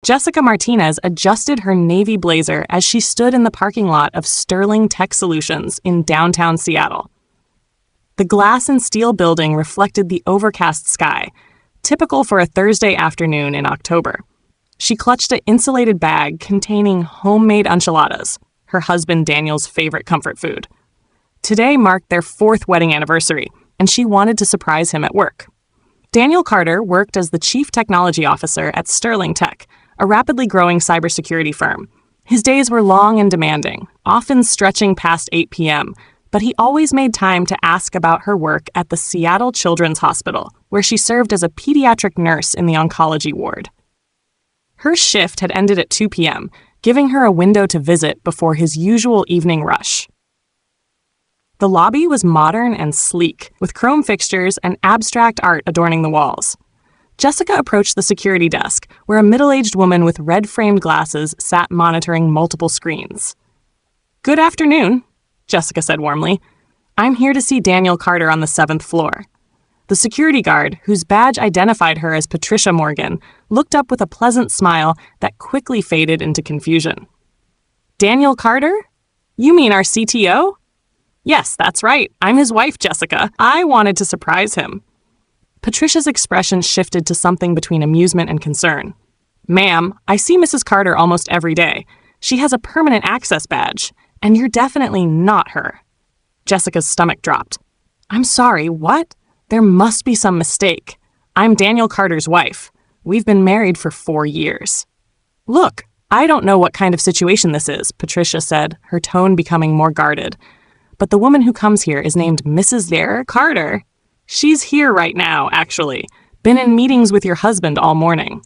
Jessica Martinez adjusted her navy blazer as she stood in the parking lot of Sterling Tech Solutions in downtown Seattle. The glass and steel building reflected the overcast sky, typical for a Thursday afternoon in October. She clutched an insulated bag containing homemade enchiladas, her husband Daniel's favorite comfort food. Today marked their 4th wedding anniversary, and she wanted to surprise him at work. Daniel Carter worked as the chief technology officer at Sterling Tech, a rapidly growing cybersecurity firm. His days were long and demanding, often stretching past 8 p.m., but he always made time to ask about her work at the Seattle Children's Hospital, where she served as a pediatric nurse in the oncology ward. Her shift had ended at 2 p.m., giving her a window to visit before his usual evening rush. The lobby was modern and sleek, with chrome fixtures and abstract art adorning the walls. Jessica approached the security desk, where a middle-aged woman with red-framed glasses sat monitoring multiple screens. "Good afternoon," Jessica said warmly. "I'm here to see Daniel Carter on the 7th floor." The security guard, whose badge identified her as Patricia Morgan, looked up with a pleasant smile that quickly faded into confusion. "Daniel Carter? You mean our CTO?" "Yes, that's right. I'm his wife, Jessica. I wanted to surprise him." Patricia's expression shifted to something between amusement and concern. "Ma'am, I see Mrs. Carter almost every day. She has a permanent access badge, and you're definitely not her." Jessica's stomach dropped. "I'm sorry, what? There must be some mistake. I'm Daniel Carter's wife. We've been married for 4 years." "Look, I don't know what kind of situation this is," Patricia said, her tone becoming more guarded. "But the woman who comes here is named Mrs. Dare Carter. She's here right now, actually. Been in meetings with your husband all morning."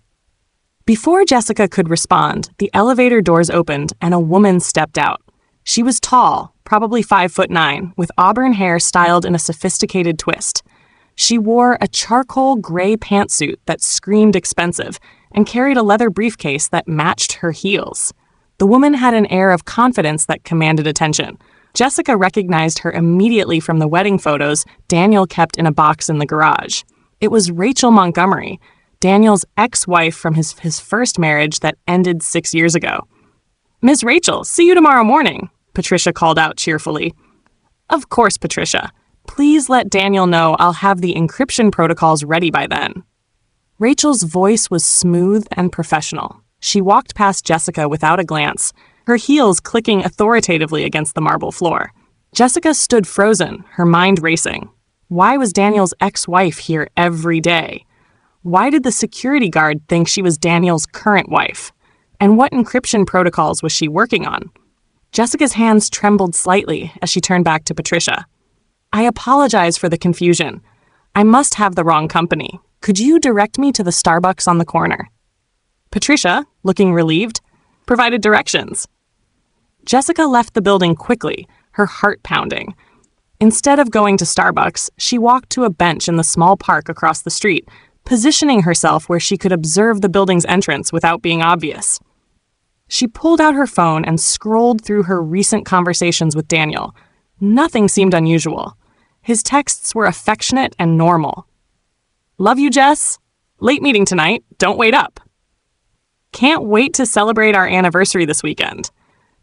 Before Jessica could respond, the elevator doors opened and a woman stepped out. She was tall, probably 5'9", with auburn hair styled in a sophisticated twist. She wore a charcoal gray pantsuit that screamed expensive and carried a leather briefcase that matched her heels. The woman had an air of confidence that commanded attention. Jessica recognized her immediately from the wedding photos Daniel kept in a box in the garage. It was Rachel Montgomery, Daniel's ex-wife from his first marriage that ended 6 years ago. "Ms. Rachel, see you tomorrow morning," Patricia called out cheerfully. "Of course, Patricia. Please let Daniel know I'll have the encryption protocols ready by then." Rachel's voice was smooth and professional. She walked past Jessica without a glance, her heels clicking authoritatively against the marble floor. Jessica stood frozen, her mind racing. Why was Daniel's ex-wife here every day? Why did the security guard think she was Daniel's current wife? And what encryption protocols was she working on? Jessica's hands trembled slightly as she turned back to Patricia. "I apologize for the confusion. I must have the wrong company. Could you direct me to the Starbucks on the corner?" Patricia, looking relieved, provided directions. Jessica left the building quickly, her heart pounding. Instead of going to Starbucks, she walked to a bench in the small park across the street, positioning herself where she could observe the building's entrance without being obvious. She pulled out her phone and scrolled through her recent conversations with Daniel. Nothing seemed unusual. His texts were affectionate and normal. "Love you, Jess. Late meeting tonight. Don't wait up. Can't wait to celebrate our anniversary this weekend.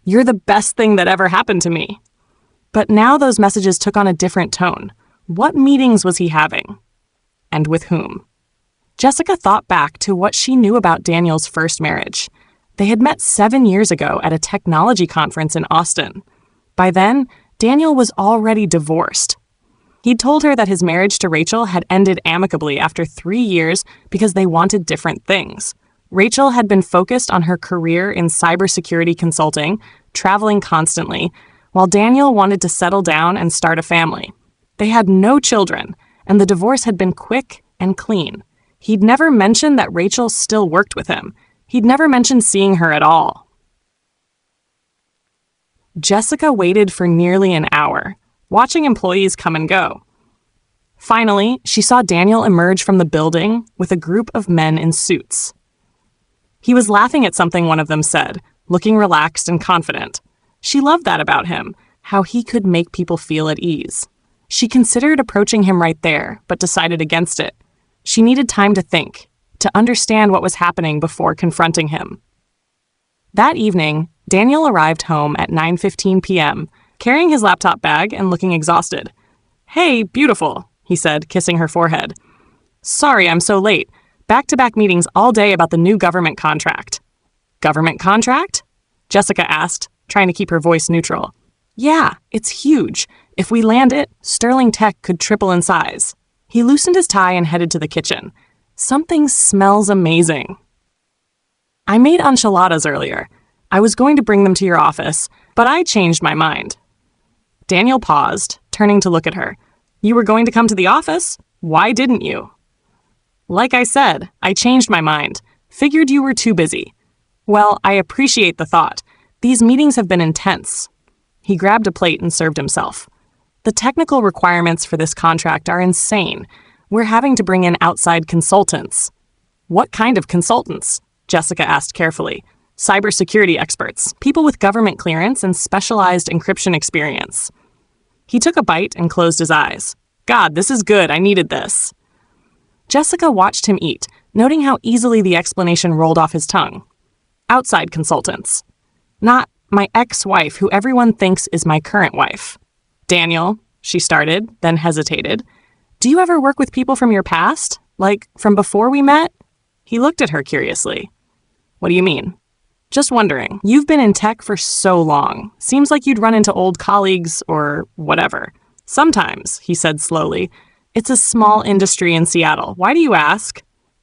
You're the best thing that ever happened to me." But now those messages took on a different tone. What meetings was he having? And with whom? Jessica thought back to what she knew about Daniel's first marriage. They had met 7 years ago at a technology conference in Austin. By then, Daniel was already divorced. He'd told her that his marriage to Rachel had ended amicably after 3 years because they wanted different things. Rachel had been focused on her career in cybersecurity consulting, traveling constantly, while Daniel wanted to settle down and start a family. They had no children, and the divorce had been quick and clean. He'd never mentioned that Rachel still worked with him. He'd never mentioned seeing her at all. Jessica waited for nearly an hour, watching employees come and go. Finally, she saw Daniel emerge from the building with a group of men in suits. He was laughing at something one of them said, looking relaxed and confident. She loved that about him, how he could make people feel at ease. She considered approaching him right there, but decided against it. She needed time to think. to understand what was happening before confronting him. That evening, Daniel arrived home at 9:15 p.m., carrying his laptop bag and looking exhausted. "Hey, beautiful," he said, kissing her forehead. "Sorry I'm so late. Back-to-back meetings all day about the new government contract." "Government contract?" Jessica asked, trying to keep her voice neutral. "Yeah, it's huge. If we land it, Sterling Tech could triple in size." He loosened his tie and headed to the kitchen. "Something smells amazing." "I made enchiladas earlier. I was going to bring them to your office, but I changed my mind." Daniel paused, turning to look at her. "You were going to come to the office? Why didn't you?" "Like I said, I changed my mind. Figured you were too busy." "Well, I appreciate the thought. These meetings have been intense." He grabbed a plate and served himself. "The technical requirements for this contract are insane. We're having to bring in outside consultants." "What kind of consultants?" Jessica asked carefully. "Cybersecurity experts, people with government clearance and specialized encryption experience." He took a bite and closed his eyes. "God, this is good. I needed this." Jessica watched him eat, noting how easily the explanation rolled off his tongue. "Outside consultants. Not my ex-wife, who everyone thinks is my current wife." "Daniel," she started, then hesitated. "Do you ever work with people from your past? Like, from before we met?" He looked at her curiously. "What do you mean?" "Just wondering. You've been in tech for so long. Seems like you'd run into old colleagues or whatever." "Sometimes," he said slowly. "It's a small industry in Seattle. Why do you ask?"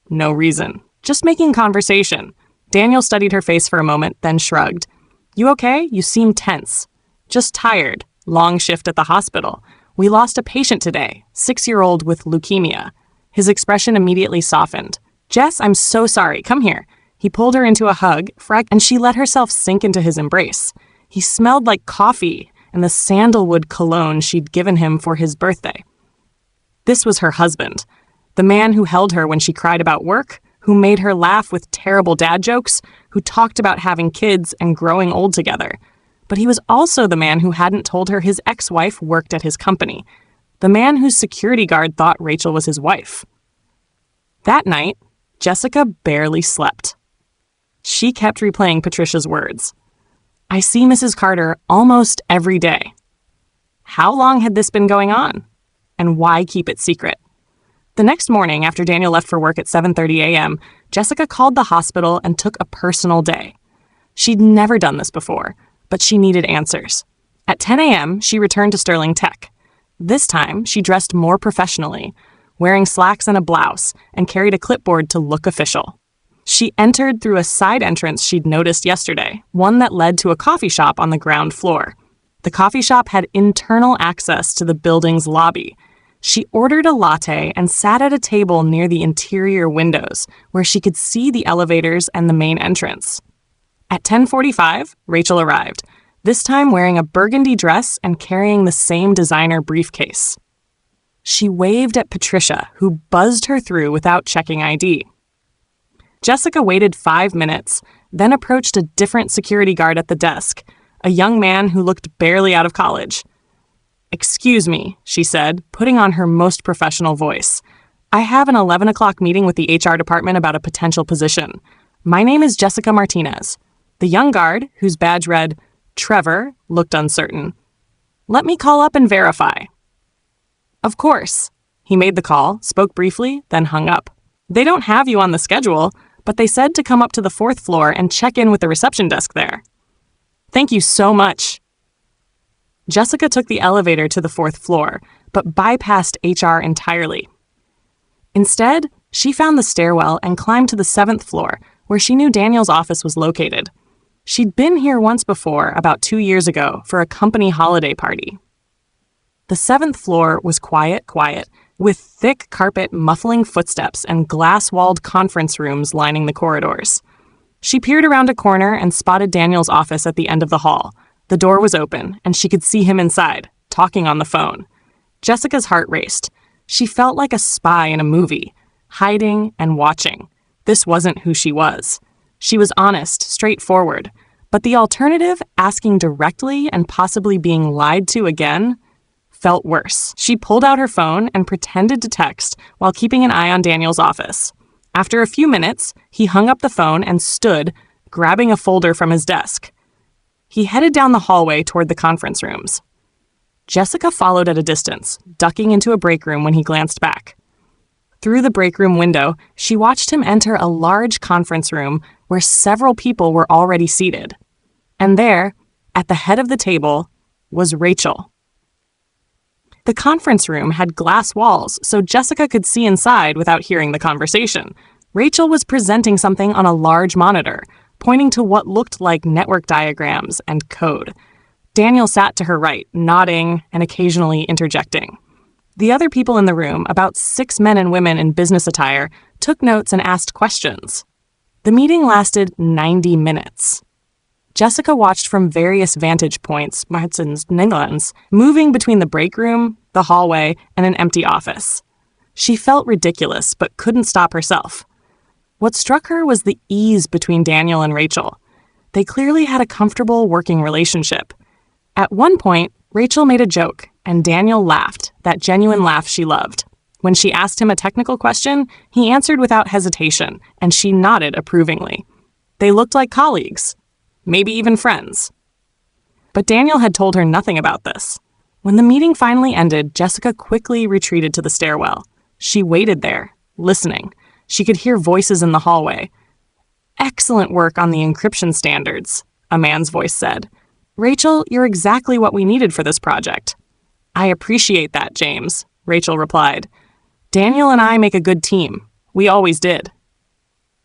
"No reason. Just making conversation." Daniel studied her face for a moment, then shrugged. "You okay? You seem tense." "Just tired. Long shift at the hospital. We lost a patient today, 6-year-old with leukemia." His expression immediately softened. "Jess, I'm so sorry. Come here." He pulled her into a hug, and she let herself sink into his embrace. He smelled like coffee and the sandalwood cologne she'd given him for his birthday. This was her husband, the man who held her when she cried about work, who made her laugh with terrible dad jokes, who talked about having kids and growing old together. But he was also the man who hadn't told her his ex-wife worked at his company, the man whose security guard thought Rachel was his wife. That night, Jessica barely slept. She kept replaying Patricia's words. "I see Mrs. Carter almost every day." How long had this been going on? And why keep it secret? The next morning, after Daniel left for work at 7:30 a.m., Jessica called the hospital and took a personal day. She'd never done this before, but she needed answers. At 10 a.m., she returned to Sterling Tech. This time, she dressed more professionally, wearing slacks and a blouse, and carried a clipboard to look official. She entered through a side entrance she'd noticed yesterday, one that led to a coffee shop on the ground floor. The coffee shop had internal access to the building's lobby. She ordered a latte and sat at a table near the interior windows, where she could see the elevators and the main entrance. At 10:45, Rachel arrived, this time wearing a burgundy dress and carrying the same designer briefcase. She waved at Patricia, who buzzed her through without checking ID. Jessica waited 5 minutes, then approached a different security guard at the desk, a young man who looked barely out of college. "Excuse me," she said, putting on her most professional voice. "I have an 11 o'clock meeting with the HR department about a potential position. My name is Jessica Martinez." The young guard, whose badge read Trevor, looked uncertain. "Let me call up and verify." "Of course." He made the call, spoke briefly, then hung up. "They don't have you on the schedule, but they said to come up to the 4th floor and check in with the reception desk there." "Thank you so much." Jessica took the elevator to the 4th floor, but bypassed HR entirely. Instead, she found the stairwell and climbed to the 7th floor, where she knew Daniel's office was located. She'd been here once before, about 2 years ago, for a company holiday party. The 7th floor was quiet, with thick carpet muffling footsteps and glass-walled conference rooms lining the corridors. She peered around a corner and spotted Daniel's office at the end of the hall. The door was open, and she could see him inside, talking on the phone. Jessica's heart raced. She felt like a spy in a movie, hiding and watching. This wasn't who she was. She was honest, straightforward. But the alternative, asking directly and possibly being lied to again, felt worse. She pulled out her phone and pretended to text while keeping an eye on Daniel's office. After a few minutes, he hung up the phone and stood, grabbing a folder from his desk. He headed down the hallway toward the conference rooms. Jessica followed at a distance, ducking into a break room when he glanced back. Through the break room window, she watched him enter a large conference room where several people were already seated. And there, at the head of the table, was Rachel. The conference room had glass walls, so Jessica could see inside without hearing the conversation. Rachel was presenting something on a large monitor, pointing to what looked like network diagrams and code. Daniel sat to her right, nodding and occasionally interjecting. The other people in the room, about 6 men and women in business attire, took notes and asked questions. The meeting lasted 90 minutes. Jessica watched from various vantage points, Martinez, moving between the break room, the hallway, and an empty office. She felt ridiculous, but couldn't stop herself. What struck her was the ease between Daniel and Rachel. They clearly had a comfortable working relationship. At one point, Rachel made a joke, and Daniel laughed, that genuine laugh she loved. When she asked him a technical question, he answered without hesitation, and she nodded approvingly. They looked like colleagues, maybe even friends. But Daniel had told her nothing about this. When the meeting finally ended, Jessica quickly retreated to the stairwell. She waited there, listening. She could hear voices in the hallway. "Excellent work on the encryption standards," a man's voice said. "Rachel, you're exactly what we needed for this project." "I appreciate that, James," Rachel replied. "Daniel and I make a good team. We always did."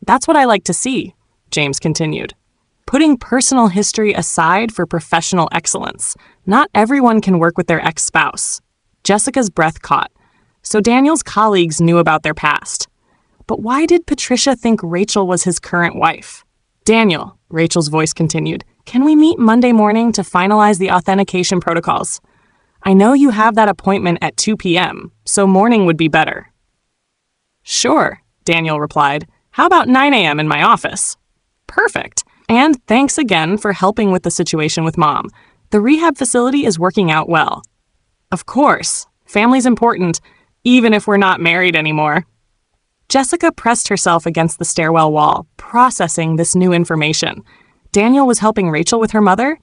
"That's what I like to see," James continued. "Putting personal history aside for professional excellence. Not everyone can work with their ex-spouse." Jessica's breath caught. So Daniel's colleagues knew about their past. But why did Patricia think Rachel was his current wife? "Daniel," Rachel's voice continued, "can we meet Monday morning to finalize the authentication protocols? I know you have that appointment at 2 p.m., so morning would be better." "Sure," Daniel replied. "How about 9 a.m. in my office?" "Perfect. And thanks again for helping with the situation with Mom. The rehab facility is working out well." "Of course. Family's important, even if we're not married anymore." Jessica pressed herself against the stairwell wall, processing this new information. Daniel was helping Rachel with her mother?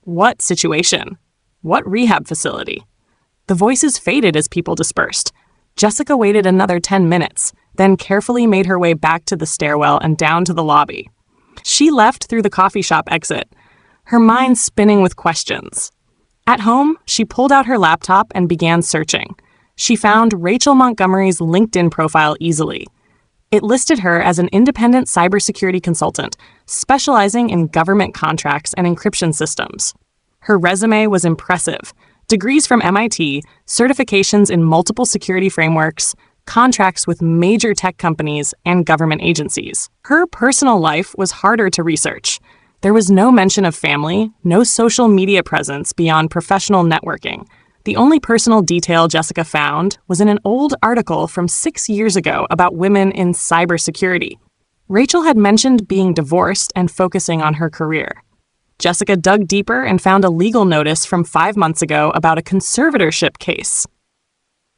What situation? What rehab facility? The voices faded as people dispersed. Jessica waited another 10 minutes, then carefully made her way back to the stairwell and down to the lobby. She left through the coffee shop exit, her mind spinning with questions. At home, she pulled out her laptop and began searching. She found Rachel Montgomery's LinkedIn profile easily. It listed her as an independent cybersecurity consultant, specializing in government contracts and encryption systems. Her resume was impressive. Degrees from MIT, certifications in multiple security frameworks, contracts with major tech companies and government agencies. Her personal life was harder to research. There was no mention of family, no social media presence beyond professional networking. The only personal detail Jessica found was in an old article from 6 years ago about women in cybersecurity. Rachel had mentioned being divorced and focusing on her career. Jessica dug deeper and found a legal notice from 5 months ago about a conservatorship case.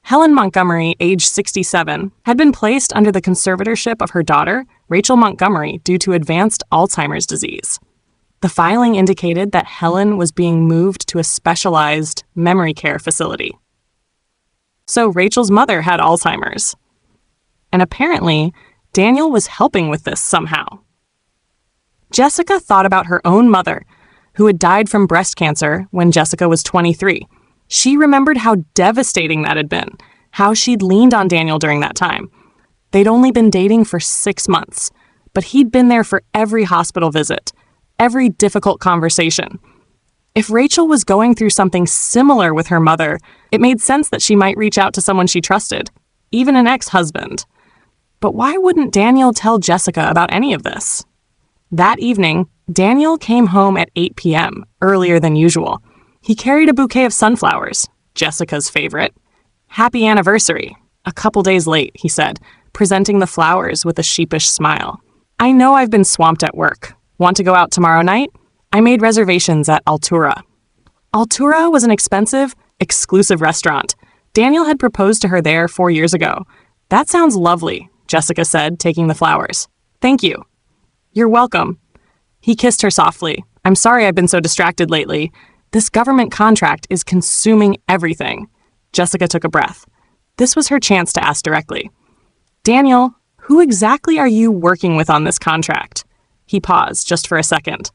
Helen Montgomery, age 67, had been placed under the conservatorship of her daughter, Rachel Montgomery, due to advanced Alzheimer's disease. The filing indicated that Helen was being moved to a specialized memory care facility. So Rachel's mother had Alzheimer's. And apparently, Daniel was helping with this somehow. Jessica thought about her own mother, who had died from breast cancer when Jessica was 23. She remembered how devastating that had been, how she'd leaned on Daniel during that time. They'd only been dating for 6 months, but he'd been there for every hospital visit, every difficult conversation. If Rachel was going through something similar with her mother, it made sense that she might reach out to someone she trusted, even an ex-husband. But why wouldn't Daniel tell Jessica about any of this? That evening, Daniel came home at 8 p.m., earlier than usual. He carried a bouquet of sunflowers, Jessica's favorite. "Happy anniversary. A couple days late," he said, presenting the flowers with a sheepish smile. "I know I've been swamped at work. Want to go out tomorrow night? I made reservations at Altura." Altura was an expensive, exclusive restaurant. Daniel had proposed to her there 4 years ago. "That sounds lovely," Jessica said, taking the flowers. Thank you. You're welcome. He kissed her softly. I'm sorry I've been so distracted lately. This government contract is consuming everything. Jessica took a breath. This was her chance to ask directly. Daniel, who exactly are you working with on this contract? He paused just for a second.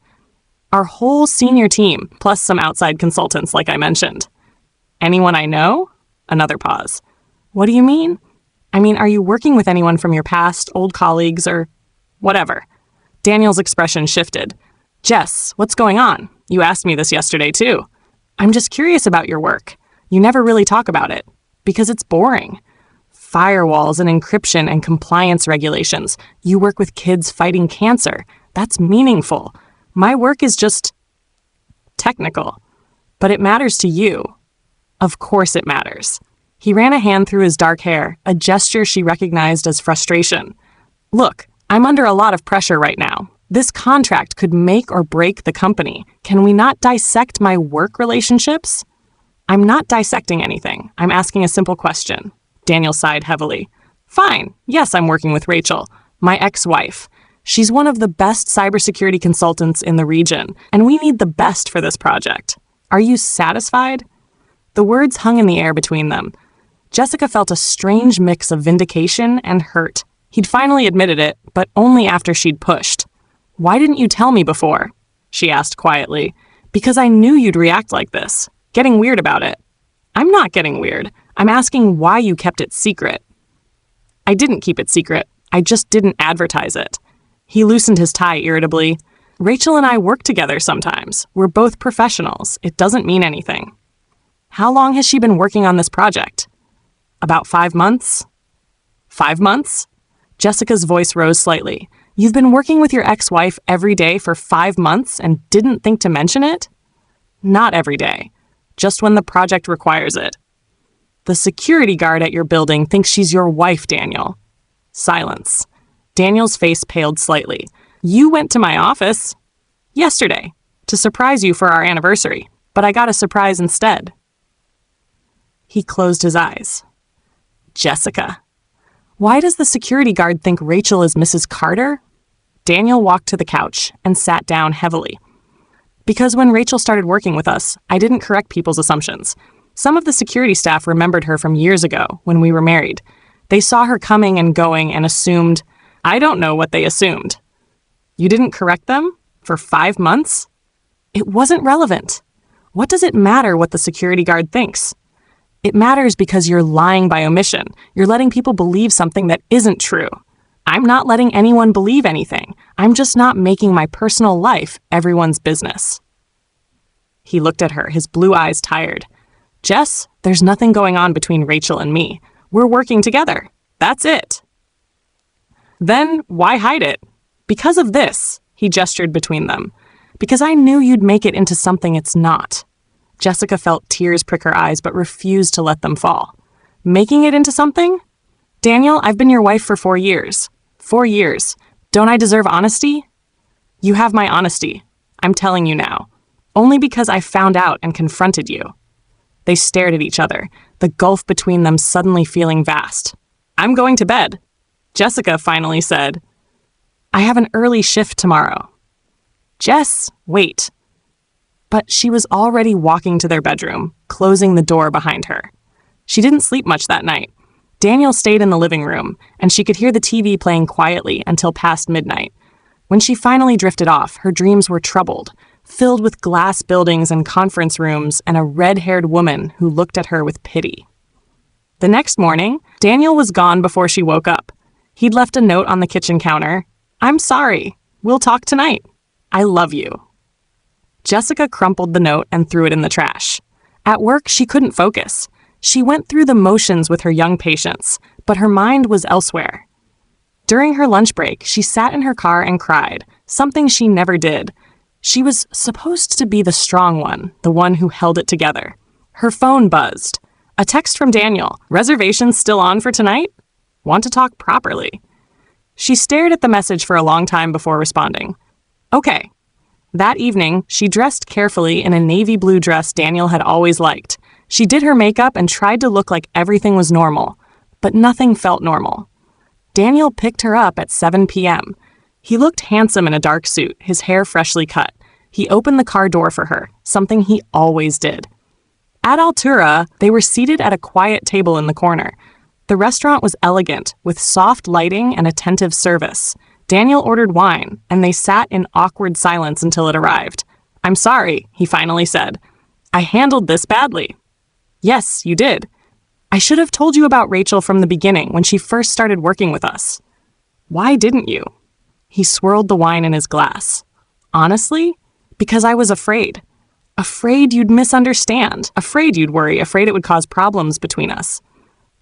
Our whole senior team, plus some outside consultants like I mentioned. Anyone I know? Another pause. What do you mean? I mean, are you working with anyone from your past, old colleagues, or whatever? Daniel's expression shifted. Jess, what's going on? You asked me this yesterday, too. I'm just curious about your work. You never really talk about it. Because it's boring. Firewalls and encryption and compliance regulations. You work with kids fighting cancer. That's meaningful. My work is just technical. But it matters to you. Of course it matters. He ran a hand through his dark hair, a gesture she recognized as frustration. Look, I'm under a lot of pressure right now. This contract could make or break the company. Can we not dissect my work relationships? I'm not dissecting anything. I'm asking a simple question. Daniel sighed heavily. Fine. Yes, I'm working with Rachel, my ex-wife. She's one of the best cybersecurity consultants in the region, and we need the best for this project. Are you satisfied? The words hung in the air between them. Jessica felt a strange mix of vindication and hurt. He'd finally admitted it, but only after she'd pushed. Why didn't you tell me before? She asked quietly. Because I knew you'd react like this. Getting weird about it. I'm not getting weird. I'm asking why you kept it secret. I didn't keep it secret. I just didn't advertise it. He loosened his tie irritably. Rachel and I work together sometimes. We're both professionals. It doesn't mean anything. How long has she been working on this project? About 5 months? 5 months? Jessica's voice rose slightly. You've been working with your ex-wife every day for 5 months and didn't think to mention it? Not every day. Just when the project requires it. The security guard at your building thinks she's your wife, Daniel. Silence. Daniel's face paled slightly. You went to my office yesterday to surprise you for our anniversary, but I got a surprise instead. He closed his eyes. Jessica. Why does the security guard think Rachel is Mrs. Carter? Daniel walked to the couch and sat down heavily. Because when Rachel started working with us, I didn't correct people's assumptions. Some of the security staff remembered her from years ago when we were married. They saw her coming and going and assumed, I don't know what they assumed. You didn't correct them? For 5 months? It wasn't relevant. What does it matter what the security guard thinks? It matters because you're lying by omission. You're letting people believe something that isn't true. I'm not letting anyone believe anything. I'm just not making my personal life everyone's business. He looked at her, his blue eyes tired. Jess, there's nothing going on between Rachel and me. We're working together. That's it. Then why hide it? Because of this, he gestured between them. Because I knew you'd make it into something it's not. Jessica felt tears prick her eyes but refused to let them fall. Making it into something? Daniel, I've been your wife for 4 years. 4 years. Don't I deserve honesty? You have my honesty. I'm telling you now. Only because I found out and confronted you. They stared at each other, the gulf between them suddenly feeling vast. I'm going to bed. Jessica finally said, I have an early shift tomorrow. Jess, wait. But she was already walking to their bedroom, closing the door behind her. She didn't sleep much that night. Daniel stayed in the living room, and she could hear the TV playing quietly until past midnight. When she finally drifted off, her dreams were troubled, filled with glass buildings and conference rooms and a red-haired woman who looked at her with pity. The next morning, Daniel was gone before she woke up. He'd left a note on the kitchen counter. I'm sorry. We'll talk tonight. I love you. Jessica crumpled the note and threw it in the trash. At work, she couldn't focus. She went through the motions with her young patients, but her mind was elsewhere. During her lunch break, she sat in her car and cried, something she never did. She was supposed to be the strong one, the one who held it together. Her phone buzzed. A text from Daniel. Reservations still on for tonight? Want to talk properly. She stared at the message for a long time before responding. Okay. That evening, she dressed carefully in a navy blue dress Daniel had always liked. She did her makeup and tried to look like everything was normal, but nothing felt normal. Daniel picked her up at 7 p.m. He looked handsome in a dark suit, his hair freshly cut. He opened the car door for her, something he always did. At Altura, they were seated at a quiet table in the corner. The restaurant was elegant, with soft lighting and attentive service. Daniel ordered wine, and they sat in awkward silence until it arrived. "I'm sorry," he finally said. "I handled this badly." "Yes, you did. I should have told you about Rachel from the beginning when she first started working with us." "Why didn't you?" He swirled the wine in his glass. "Honestly, because I was afraid. Afraid you'd misunderstand, afraid you'd worry, afraid it would cause problems between us.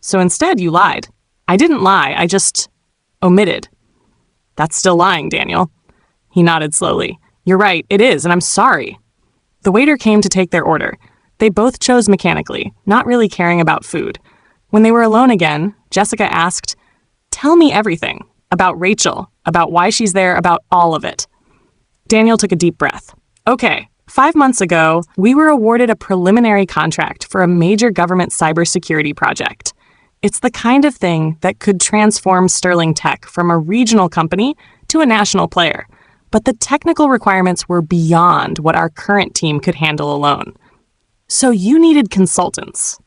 So instead, you lied." "I didn't lie, I just omitted." "That's still lying, Daniel." He nodded slowly. "You're right, it is, and I'm sorry." The waiter came to take their order. They both chose mechanically, not really caring about food. When they were alone again, Jessica asked, "Tell me everything. About Rachel, about why she's there, about all of it." Daniel took a deep breath. "Okay, 5 months ago, we were awarded a preliminary contract for a major government cybersecurity project. It's the kind of thing that could transform Sterling Tech from a regional company to a national player. But the technical requirements were beyond what our current team could handle alone. So you needed consultants."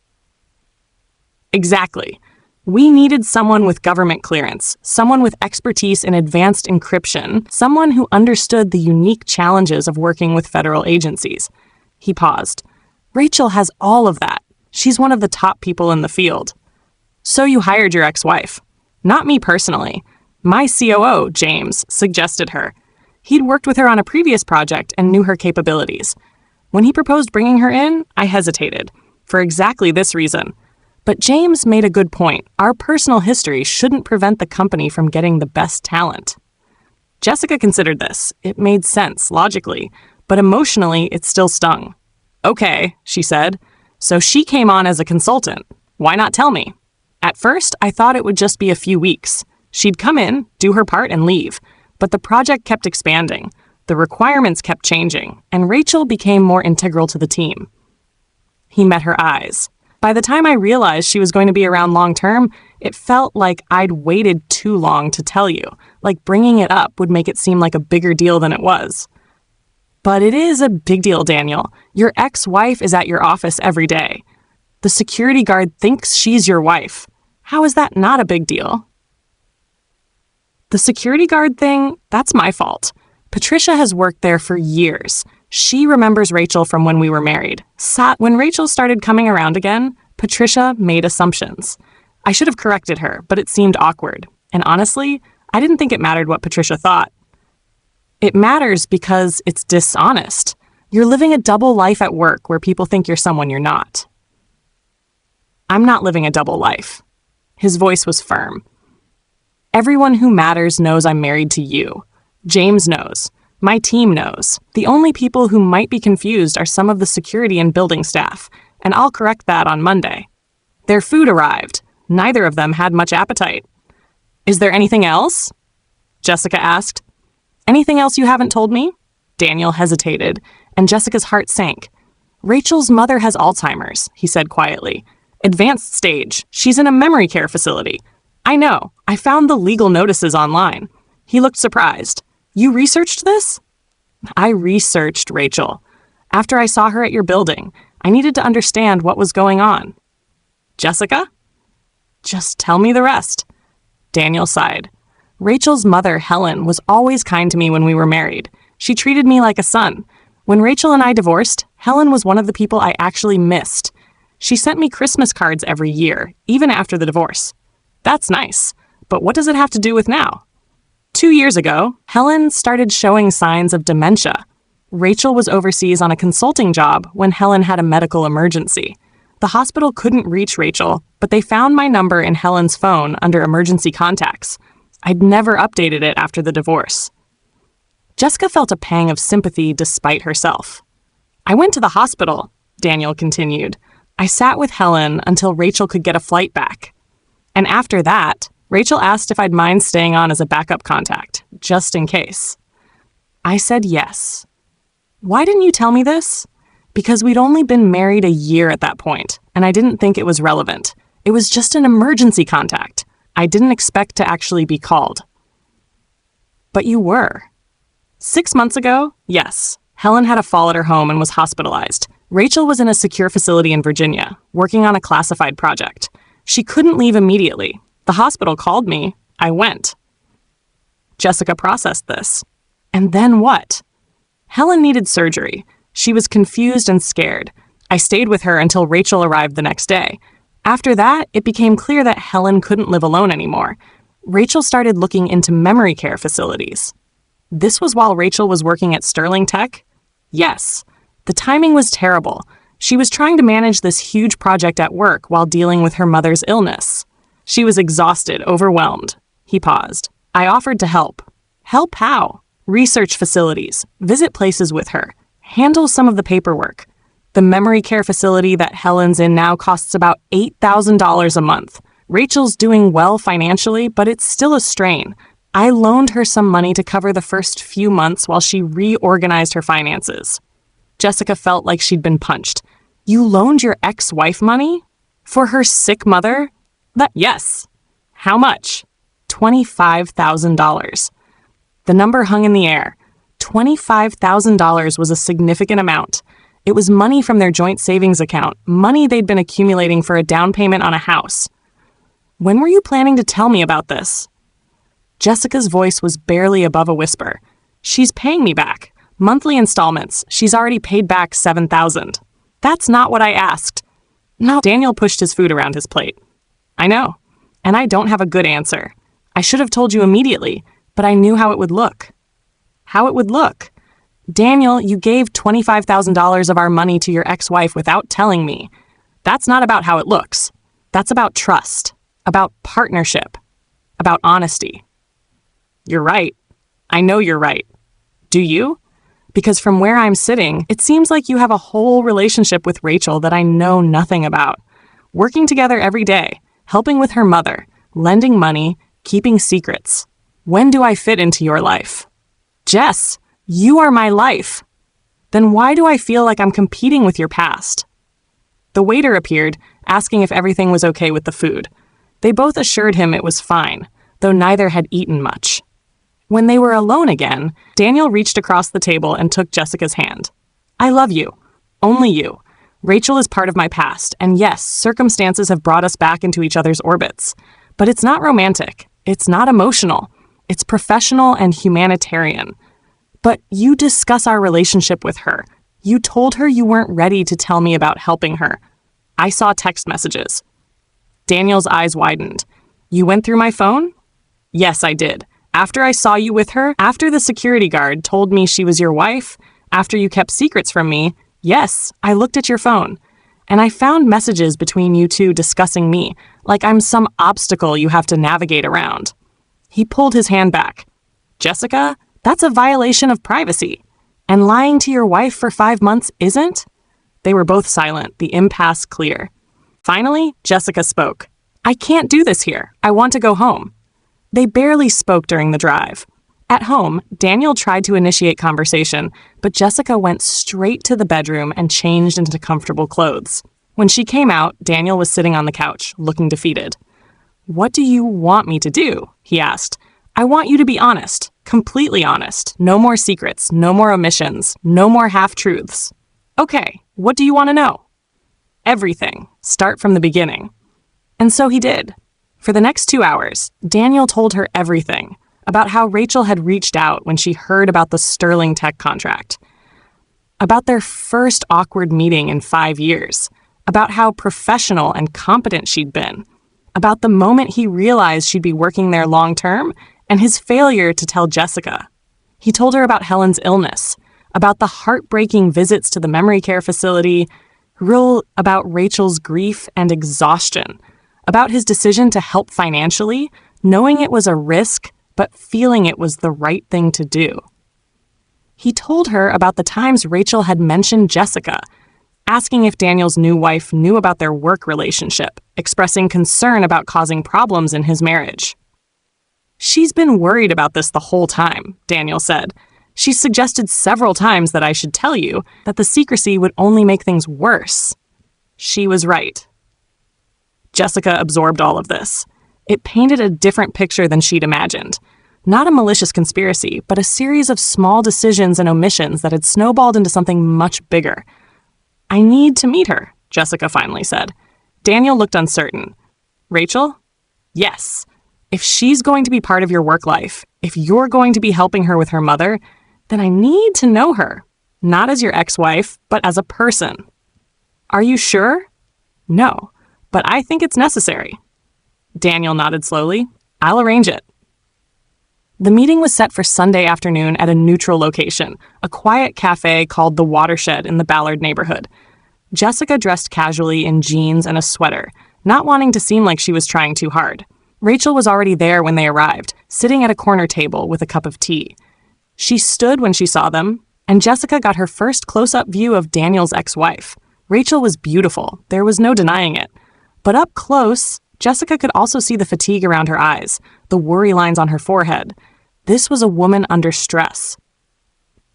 "Exactly. We needed someone with government clearance, someone with expertise in advanced encryption, someone who understood the unique challenges of working with federal agencies." He paused. "Rachel has all of that. She's one of the top people in the field." "So you hired your ex-wife." "Not me personally. My COO, James, suggested her. He'd worked with her on a previous project and knew her capabilities. When he proposed bringing her in, I hesitated, for exactly this reason. But James made a good point. Our personal history shouldn't prevent the company from getting the best talent." Jessica considered this. It made sense, logically, but emotionally it still stung. "Okay," she said. "So she came on as a consultant. Why not tell me?" "At first, I thought it would just be a few weeks. She'd come in, do her part, and leave. But the project kept expanding. The requirements kept changing, and Rachel became more integral to the team." He met her eyes. "By the time I realized she was going to be around long-term, it felt like I'd waited too long to tell you, like bringing it up would make it seem like a bigger deal than it was." "But it is a big deal, Daniel. Your ex-wife is at your office every day. The security guard thinks she's your wife. How is that not a big deal?" "The security guard thing, that's my fault. Patricia has worked there for years. She remembers Rachel from when we were married. When Rachel started coming around again, Patricia made assumptions. I should have corrected her, but it seemed awkward. And honestly, I didn't think it mattered what Patricia thought. It matters because it's dishonest. You're living a double life at work where people think you're someone you're not." "I'm not living a double life." His voice was firm. "Everyone who matters knows I'm married to you. James knows. My team knows. The only people who might be confused are some of the security and building staff, and I'll correct that on Monday." Their food arrived. Neither of them had much appetite. "Is there anything else?" Jessica asked. "Anything else you haven't told me?" Daniel hesitated, and Jessica's heart sank. "Rachel's mother has Alzheimer's," he said quietly. "Advanced stage. She's in a memory care facility." "I know. I found the legal notices online." He looked surprised. "You researched this?" "I researched Rachel. After I saw her at your building, I needed to understand what was going on." "Jessica?" "Just tell me the rest." Daniel sighed. "Rachel's mother, Helen, was always kind to me when we were married. She treated me like a son. When Rachel and I divorced, Helen was one of the people I actually missed. She sent me Christmas cards every year, even after the divorce." "That's nice. But what does it have to do with now?" 2 years ago, Helen started showing signs of dementia. Rachel was overseas on a consulting job when Helen had a medical emergency. The hospital couldn't reach Rachel, but they found my number in Helen's phone under emergency contacts. I'd never updated it after the divorce. Jessica felt a pang of sympathy despite herself. "I went to the hospital," Daniel continued. "I sat with Helen until Rachel could get a flight back. And after that, Rachel asked if I'd mind staying on as a backup contact, just in case. I said yes. Why didn't you tell me this? Because we'd only been married a year at that point, and I didn't think it was relevant. It was just an emergency contact. I didn't expect to actually be called. But you were. 6 months ago, yes, Helen had a fall at her home and was hospitalized. Rachel was in a secure facility in Virginia, working on a classified project. She couldn't leave immediately. The hospital called me. I went. Jessica processed this. And then what? Helen needed surgery. She was confused and scared. I stayed with her until Rachel arrived the next day. After that, it became clear that Helen couldn't live alone anymore. Rachel started looking into memory care facilities. This was while Rachel was working at Sterling Tech? Yes. The timing was terrible. She was trying to manage this huge project at work while dealing with her mother's illness. She was exhausted, overwhelmed. He paused. I offered to help. Help how? Research facilities, visit places with her, handle some of the paperwork. The memory care facility that Helen's in now costs about $8,000 a month. Rachel's doing well financially, but it's still a strain. I loaned her some money to cover the first few months while she reorganized her finances. Jessica felt like she'd been punched. You loaned your ex-wife money? For her sick mother? Yes. How much? $25,000. The number hung in the air. $25,000 was a significant amount. It was money from their joint savings account, money they'd been accumulating for a down payment on a house. When were you planning to tell me about this? Jessica's voice was barely above a whisper. She's paying me back. Monthly installments. She's already paid back $7,000. That's not what I asked. No. Daniel pushed his food around his plate. I know. And I don't have a good answer. I should have told you immediately, but I knew how it would look. How it would look? Daniel, you gave $25,000 of our money to your ex-wife without telling me. That's not about how it looks. That's about trust, about partnership, about honesty. You're right. I know you're right. Do you? Because from where I'm sitting, it seems like you have a whole relationship with Rachel that I know nothing about. Working together every day, helping with her mother, lending money, keeping secrets. When do I fit into your life? Jess, you are my life. Then why do I feel like I'm competing with your past? The waiter appeared, asking if everything was okay with the food. They both assured him it was fine, though neither had eaten much. When they were alone again, Daniel reached across the table and took Jessica's hand. I love you. Only you. Rachel is part of my past, and yes, circumstances have brought us back into each other's orbits. But it's not romantic. It's not emotional. It's professional and humanitarian. But you discuss our relationship with her. You told her you weren't ready to tell me about helping her. I saw text messages. Daniel's eyes widened. You went through my phone? Yes, I did. After I saw you with her, after the security guard told me she was your wife, after you kept secrets from me, yes, I looked at your phone. And I found messages between you two discussing me, like I'm some obstacle you have to navigate around. He pulled his hand back. Jessica, that's a violation of privacy. And lying to your wife for 5 months isn't? They were both silent, the impasse clear. Finally, Jessica spoke. I can't do this here. I want to go home. They barely spoke during the drive. At home, Daniel tried to initiate conversation, but Jessica went straight to the bedroom and changed into comfortable clothes. When she came out, Daniel was sitting on the couch, looking defeated. What do you want me to do? He asked. I want you to be honest, completely honest. No more secrets, no more omissions, no more half-truths. Okay, what do you want to know? Everything. Start from the beginning. And so he did. For the next 2 hours, Daniel told her everything about how Rachel had reached out when she heard about the Sterling Tech contract, about their first awkward meeting in 5 years, about how professional and competent she'd been, about the moment he realized she'd be working there long-term and his failure to tell Jessica. He told her about Helen's illness, about the heartbreaking visits to the memory care facility, about Rachel's grief and exhaustion, about his decision to help financially, knowing it was a risk, but feeling it was the right thing to do. He told her about the times Rachel had mentioned Jessica, asking if Daniel's new wife knew about their work relationship, expressing concern about causing problems in his marriage. She's been worried about this the whole time, Daniel said. She suggested several times that I should tell you that the secrecy would only make things worse. She was right. Jessica absorbed all of this. It painted a different picture than she'd imagined. Not a malicious conspiracy, but a series of small decisions and omissions that had snowballed into something much bigger. "I need to meet her," Jessica finally said. Daniel looked uncertain. "Rachel?" "Yes. If she's going to be part of your work life, if you're going to be helping her with her mother, then I need to know her. Not as your ex-wife, but as a person." "Are you sure?" "No, but I think it's necessary." Daniel nodded slowly. "I'll arrange it." The meeting was set for Sunday afternoon at a neutral location, a quiet cafe called The Watershed in the Ballard neighborhood. Jessica dressed casually in jeans and a sweater, not wanting to seem like she was trying too hard. Rachel was already there when they arrived, sitting at a corner table with a cup of tea. She stood when she saw them, and Jessica got her first close-up view of Daniel's ex-wife. Rachel was beautiful, there was no denying it. But up close, Jessica could also see the fatigue around her eyes, the worry lines on her forehead. This was a woman under stress.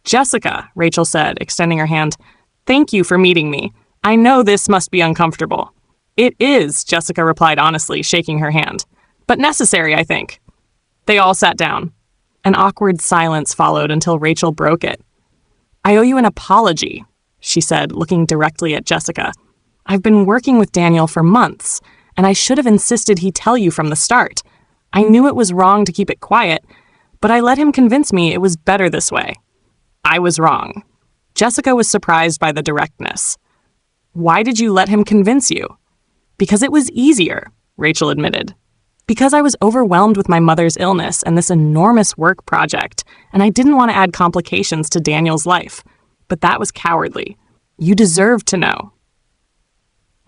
"Jessica," Rachel said, extending her hand, "thank you for meeting me. I know this must be uncomfortable." "It is," Jessica replied honestly, shaking her hand. "But necessary, I think." They all sat down. An awkward silence followed until Rachel broke it. "I owe you an apology," she said, looking directly at Jessica. "I've been working with Daniel for months, and I should have insisted he tell you from the start. I knew it was wrong to keep it quiet, but I let him convince me it was better this way. I was wrong." Jessica was surprised by the directness. "Why did you let him convince you?" "Because it was easier," Rachel admitted. "Because I was overwhelmed with my mother's illness and this enormous work project, and I didn't want to add complications to Daniel's life. But that was cowardly. You deserved to know."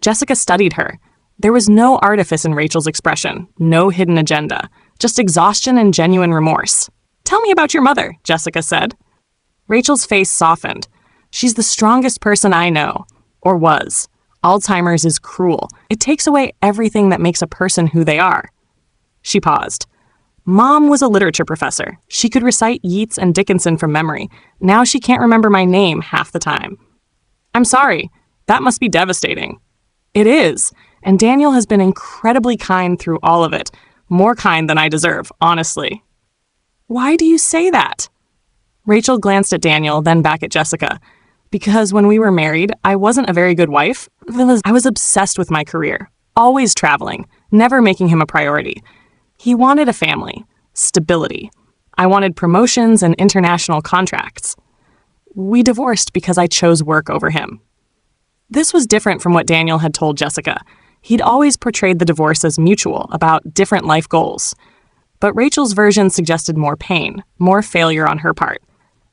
Jessica studied her. There was no artifice in Rachel's expression, no hidden agenda, just exhaustion and genuine remorse. "Tell me about your mother," Jessica said. Rachel's face softened. "She's the strongest person I know, or was. Alzheimer's is cruel. It takes away everything that makes a person who they are." She paused. "Mom was a literature professor. She could recite Yeats and Dickinson from memory. Now she can't remember my name half the time." "I'm sorry. That must be devastating." "It is. And Daniel has been incredibly kind through all of it. More kind than I deserve, honestly." "Why do you say that?" Rachel glanced at Daniel, then back at Jessica. "Because when we were married, I wasn't a very good wife. I was obsessed with my career, always traveling, never making him a priority. He wanted a family, stability. I wanted promotions and international contracts. We divorced because I chose work over him." This was different from what Daniel had told Jessica. He'd always portrayed the divorce as mutual, about different life goals. But Rachel's version suggested more pain, more failure on her part.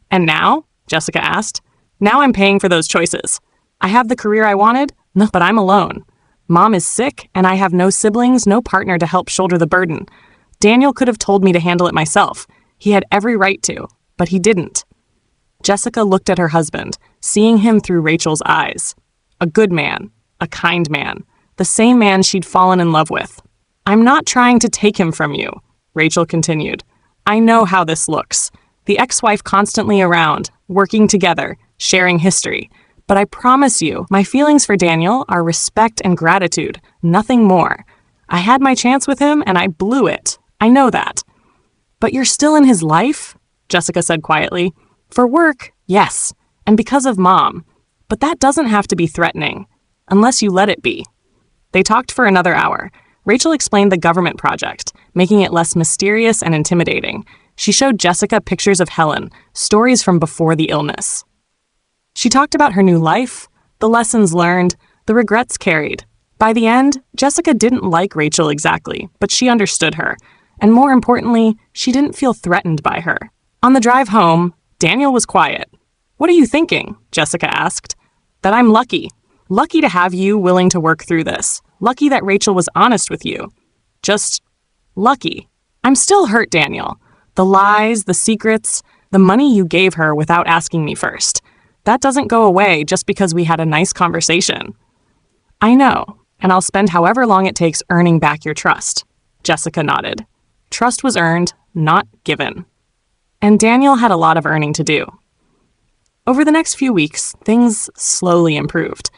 "And now?" Jessica asked. "Now I'm paying for those choices. I have the career I wanted, but I'm alone. Mom is sick, and I have no siblings, no partner to help shoulder the burden. Daniel could have told me to handle it myself. He had every right to, but he didn't." Jessica looked at her husband, seeing him through Rachel's eyes. A good man, a kind man, the same man she'd fallen in love with. "I'm not trying to take him from you," Rachel continued. "I know how this looks. The ex-wife constantly around, working together, sharing history. But I promise you, my feelings for Daniel are respect and gratitude, nothing more. I had my chance with him and I blew it. I know that." "But you're still in his life?" Jessica said quietly. "For work, yes, and because of Mom. But that doesn't have to be threatening, unless you let it be." They talked for another hour. Rachel explained the government project, making it less mysterious and intimidating. She showed Jessica pictures of Helen, stories from before the illness. She talked about her new life, the lessons learned, the regrets carried. By the end, Jessica didn't like Rachel exactly, but she understood her. And more importantly, she didn't feel threatened by her. On the drive home, Daniel was quiet. "What are you thinking?" Jessica asked. "That I'm lucky. Lucky to have you willing to work through this. Lucky that Rachel was honest with you. Just lucky. I'm still hurt, Daniel. The lies, the secrets, the money you gave her without asking me first. That doesn't go away just because we had a nice conversation." "I know, and I'll spend however long it takes earning back your trust." Jessica nodded. Trust was earned, not given. And Daniel had a lot of earning to do. Over the next few weeks, things slowly improved.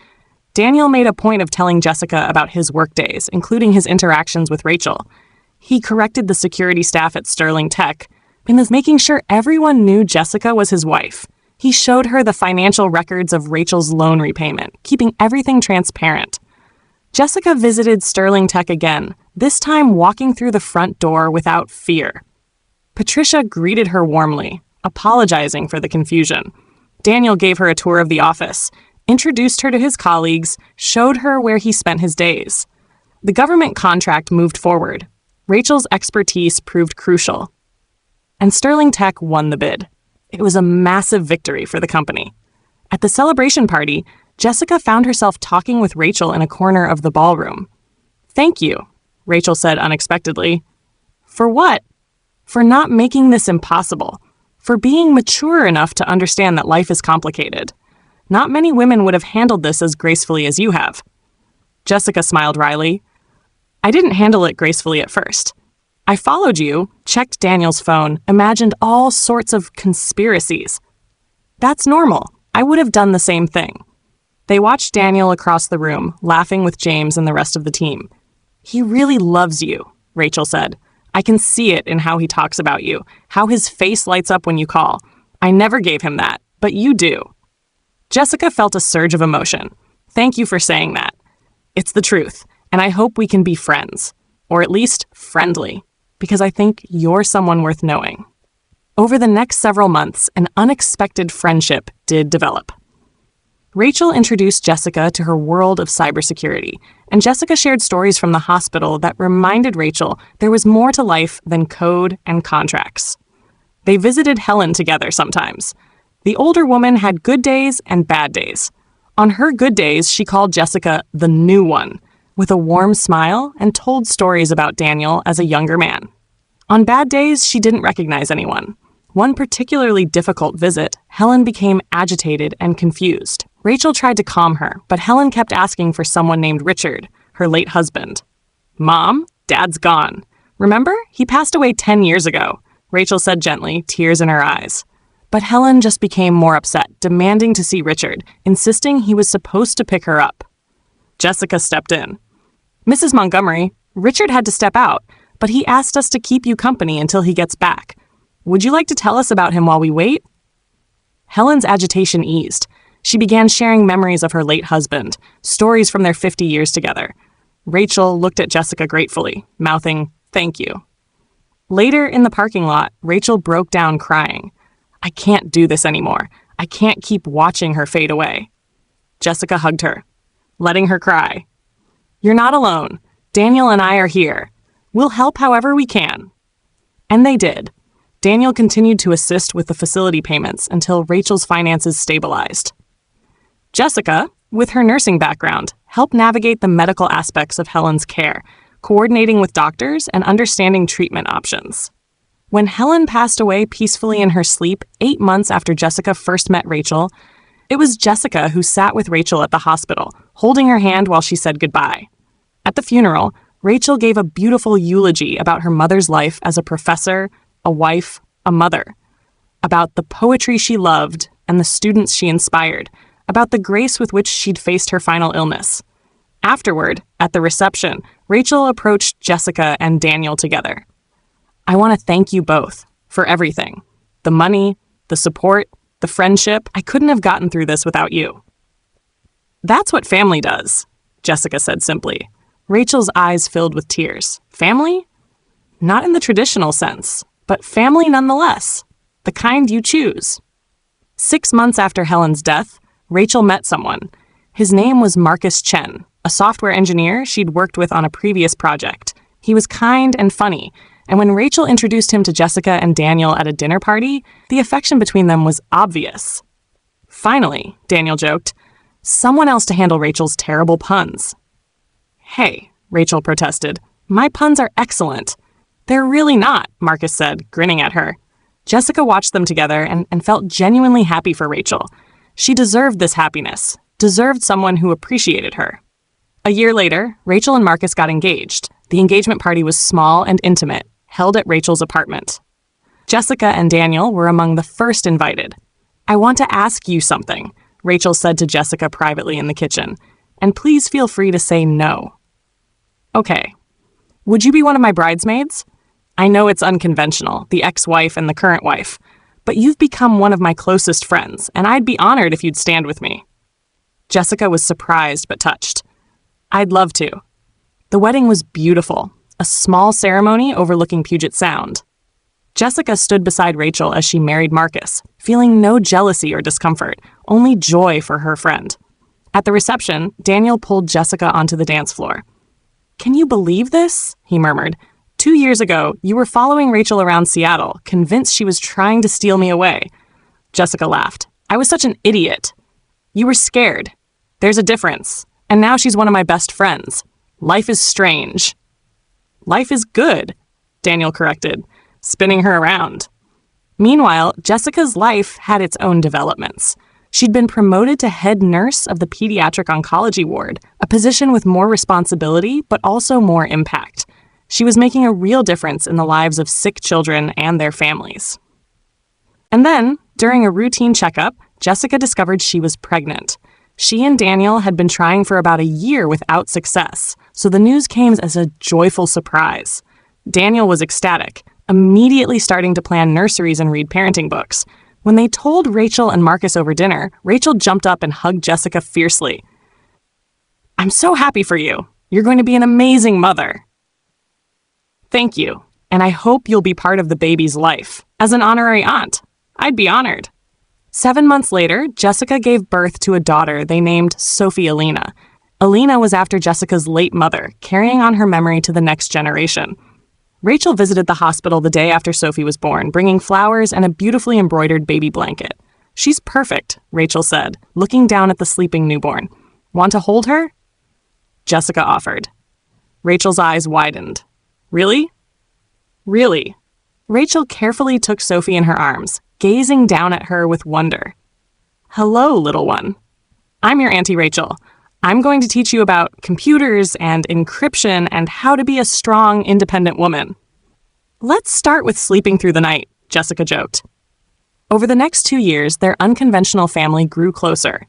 Daniel made a point of telling Jessica about his workdays, including his interactions with Rachel. He corrected the security staff at Sterling Tech and was making sure everyone knew Jessica was his wife. He showed her the financial records of Rachel's loan repayment, keeping everything transparent. Jessica visited Sterling Tech again, this time walking through the front door without fear. Patricia greeted her warmly, apologizing for the confusion. Daniel gave her a tour of the office, introduced her to his colleagues, showed her where he spent his days. The government contract moved forward. Rachel's expertise proved crucial. And Sterling Tech won the bid. It was a massive victory for the company. At the celebration party, Jessica found herself talking with Rachel in a corner of the ballroom. "Thank you," Rachel said unexpectedly. "For what?" "For not making this impossible. For being mature enough to understand that life is complicated. Not many women would have handled this as gracefully as you have." Jessica smiled wryly. "I didn't handle it gracefully at first. I followed you, checked Daniel's phone, imagined all sorts of conspiracies. That's normal. I would have done the same thing." They watched Daniel across the room, laughing with James and the rest of the team. "He really loves you," Rachel said. "I can see it in how he talks about you, how his face lights up when you call. I never gave him that, but you do." Jessica felt a surge of emotion. "Thank you for saying that. It's the truth, and I hope we can be friends, or at least friendly, because I think you're someone worth knowing." Over the next several months, an unexpected friendship did develop. Rachel introduced Jessica to her world of cybersecurity, and Jessica shared stories from the hospital that reminded Rachel there was more to life than code and contracts. They visited Helen together sometimes. The older woman had good days and bad days. On her good days, she called Jessica the new one, with a warm smile, and told stories about Daniel as a younger man. On bad days, she didn't recognize anyone. One particularly difficult visit, Helen became agitated and confused. Rachel tried to calm her, but Helen kept asking for someone named Richard, her late husband. "Mom, Dad's gone. Remember? He passed away 10 years ago," Rachel said gently, tears in her eyes. But Helen just became more upset, demanding to see Richard, insisting he was supposed to pick her up. Jessica stepped in. "Mrs. Montgomery, Richard had to step out, but he asked us to keep you company until he gets back. Would you like to tell us about him while we wait?" Helen's agitation eased. She began sharing memories of her late husband, stories from their 50 years together. Rachel looked at Jessica gratefully, mouthing, "Thank you." Later in the parking lot, Rachel broke down crying. "I can't do this anymore. I can't keep watching her fade away." Jessica hugged her, letting her cry. "You're not alone. Daniel and I are here. We'll help however we can." And they did. Daniel continued to assist with the facility payments until Rachel's finances stabilized. Jessica, with her nursing background, helped navigate the medical aspects of Helen's care, coordinating with doctors and understanding treatment options. When Helen passed away peacefully in her sleep 8 months after Jessica first met Rachel, it was Jessica who sat with Rachel at the hospital, holding her hand while she said goodbye. At the funeral, Rachel gave a beautiful eulogy about her mother's life as a professor, a wife, a mother, about the poetry she loved and the students she inspired, about the grace with which she'd faced her final illness. Afterward, at the reception, Rachel approached Jessica and Daniel together. "I want to thank you both for everything. The money, the support, the friendship. I couldn't have gotten through this without you." "That's what family does," Jessica said simply. Rachel's eyes filled with tears. "Family? Not in the traditional sense, but family nonetheless. The kind you choose." 6 months after Helen's death, Rachel met someone. His name was Marcus Chen, a software engineer she'd worked with on a previous project. He was kind and funny, and when Rachel introduced him to Jessica and Daniel at a dinner party, the affection between them was obvious. "Finally," Daniel joked, "someone else to handle Rachel's terrible puns." "Hey," Rachel protested, "my puns are excellent." "They're really not," Marcus said, grinning at her. Jessica watched them together and felt genuinely happy for Rachel. She deserved this happiness, deserved someone who appreciated her. A year later, Rachel and Marcus got engaged. The engagement party was small and intimate, held at Rachel's apartment. Jessica and Daniel were among the first invited. "I want to ask you something," Rachel said to Jessica privately in the kitchen, "and please feel free to say no." "Okay." Would you be one of my bridesmaids? I know it's unconventional, the ex-wife and the current wife, but you've become one of my closest friends, and I'd be honored if you'd stand with me. Jessica was surprised but touched. I'd love to. The wedding was beautiful, a small ceremony overlooking Puget Sound. Jessica stood beside Rachel as she married Marcus, feeling no jealousy or discomfort, only joy for her friend. At the reception, Daniel pulled Jessica onto the dance floor. Can you believe this? He murmured. 2 years ago, you were following Rachel around Seattle, convinced she was trying to steal me away. Jessica laughed. I was such an idiot. You were scared. There's a difference. And now she's one of my best friends. Life is strange. Life is good, Daniel corrected, spinning her around. Meanwhile, Jessica's life had its own developments. She'd been promoted to head nurse of the pediatric oncology ward, a position with more responsibility but also more impact. She was making a real difference in the lives of sick children and their families. And then, during a routine checkup, Jessica discovered she was pregnant. She and Daniel had been trying for about a year without success, so the news came as a joyful surprise. Daniel was ecstatic, immediately starting to plan nurseries and read parenting books. When they told Rachel and Marcus over dinner, Rachel jumped up and hugged Jessica fiercely. I'm so happy for you. You're going to be an amazing mother. Thank you, and I hope you'll be part of the baby's life. As an honorary aunt, I'd be honored. 7 months later, Jessica gave birth to a daughter they named Sophie Alina. Alina was after Jessica's late mother, carrying on her memory to the next generation. Rachel visited the hospital the day after Sophie was born, bringing flowers and a beautifully embroidered baby blanket. She's perfect, Rachel said, looking down at the sleeping newborn. Want to hold her? Jessica offered. Rachel's eyes widened. Really? Really? Rachel carefully took Sophie in her arms, gazing down at her with wonder. Hello, little one. I'm your Auntie Rachel. I'm going to teach you about computers and encryption and how to be a strong, independent woman. Let's start with sleeping through the night, Jessica joked. Over the next 2 years, their unconventional family grew closer.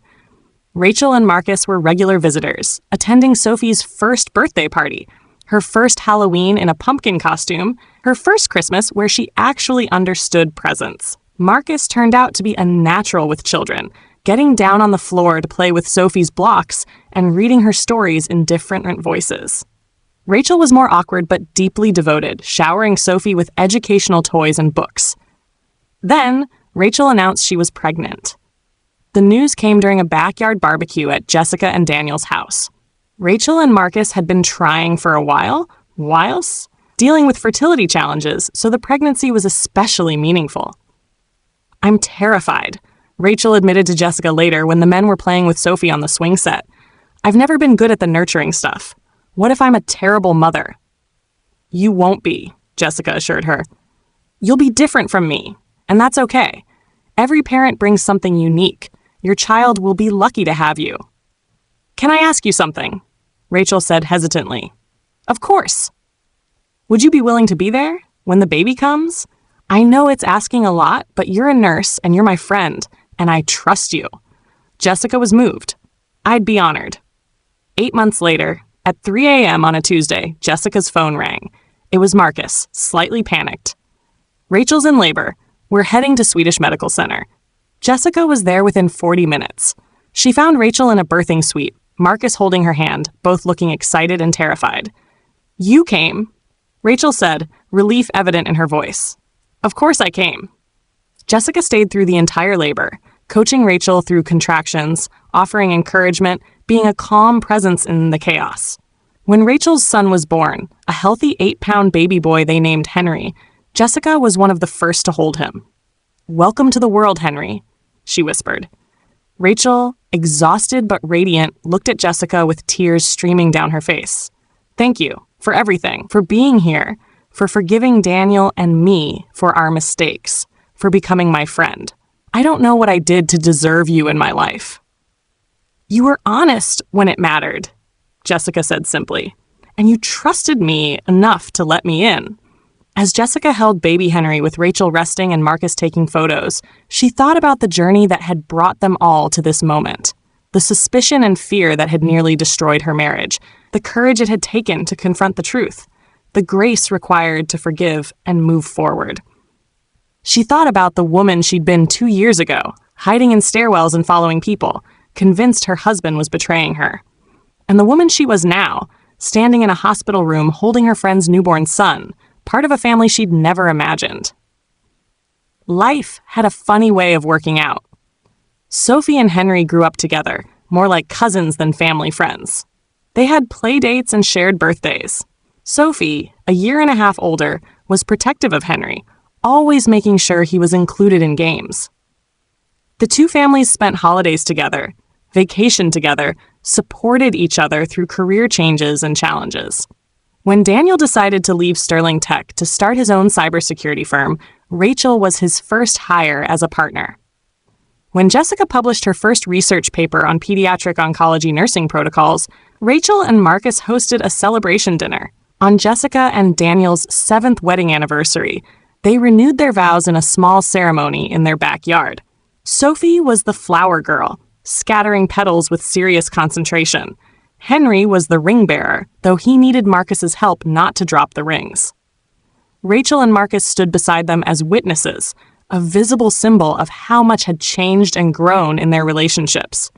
Rachel and Marcus were regular visitors, attending Sophie's first birthday party, her first Halloween in a pumpkin costume, her first Christmas where she actually understood presents. Marcus turned out to be a natural with children, getting down on the floor to play with Sophie's blocks and reading her stories in different voices. Rachel was more awkward but deeply devoted, showering Sophie with educational toys and books. Then, Rachel announced she was pregnant. The news came during a backyard barbecue at Jessica and Daniel's house. Rachel and Marcus had been trying for a while, dealing with fertility challenges, so the pregnancy was especially meaningful. I'm terrified, Rachel admitted to Jessica later when the men were playing with Sophie on the swing set. I've never been good at the nurturing stuff. What if I'm a terrible mother? You won't be, Jessica assured her. You'll be different from me, and that's okay. Every parent brings something unique. Your child will be lucky to have you. Can I ask you something? Rachel said hesitantly. Of course. Would you be willing to be there when the baby comes? I know it's asking a lot, but you're a nurse and you're my friend, and I trust you. Jessica was moved. I'd be honored. 8 months later, at 3 a.m. on a Tuesday, Jessica's phone rang. It was Marcus, slightly panicked. Rachel's in labor. We're heading to Swedish Medical Center. Jessica was there within 40 minutes. She found Rachel in a birthing suite, Marcus holding her hand, both looking excited and terrified. You came, Rachel said, relief evident in her voice. Of course I came. Jessica stayed through the entire labor, coaching Rachel through contractions, offering encouragement, being a calm presence in the chaos. When Rachel's son was born, a healthy 8-pound baby boy they named Henry, Jessica was one of the first to hold him. Welcome to the world, Henry, she whispered. Rachel, exhausted but radiant, looked at Jessica with tears streaming down her face. Thank you for everything, for being here, for forgiving Daniel and me for our mistakes, for becoming my friend. I don't know what I did to deserve you in my life. You were honest when it mattered, Jessica said simply, and you trusted me enough to let me in. As Jessica held baby Henry with Rachel resting and Marcus taking photos, she thought about the journey that had brought them all to this moment. The suspicion and fear that had nearly destroyed her marriage, the courage it had taken to confront the truth. the grace required to forgive and move forward. She thought about the woman she'd been 2 years ago, hiding in stairwells and following people, convinced her husband was betraying her. And the woman she was now, standing in a hospital room holding her friend's newborn son, part of a family she'd never imagined. Life had a funny way of working out. Sophie and Henry grew up together, more like cousins than family friends. They had play dates and shared birthdays. Sophie, a year and a half older, was protective of Henry, always making sure he was included in games. The two families spent holidays together, vacationed together, supported each other through career changes and challenges. When Daniel decided to leave Sterling Tech to start his own cybersecurity firm, Rachel was his first hire as a partner. When Jessica published her first research paper on pediatric oncology nursing protocols, Rachel and Marcus hosted a celebration dinner. On Jessica and Daniel's 7th wedding anniversary, they renewed their vows in a small ceremony in their backyard. Sophie was the flower girl, scattering petals with serious concentration. Henry was the ring bearer, though he needed Marcus's help not to drop the rings. Rachel and Marcus stood beside them as witnesses, a visible symbol of how much had changed and grown in their relationships.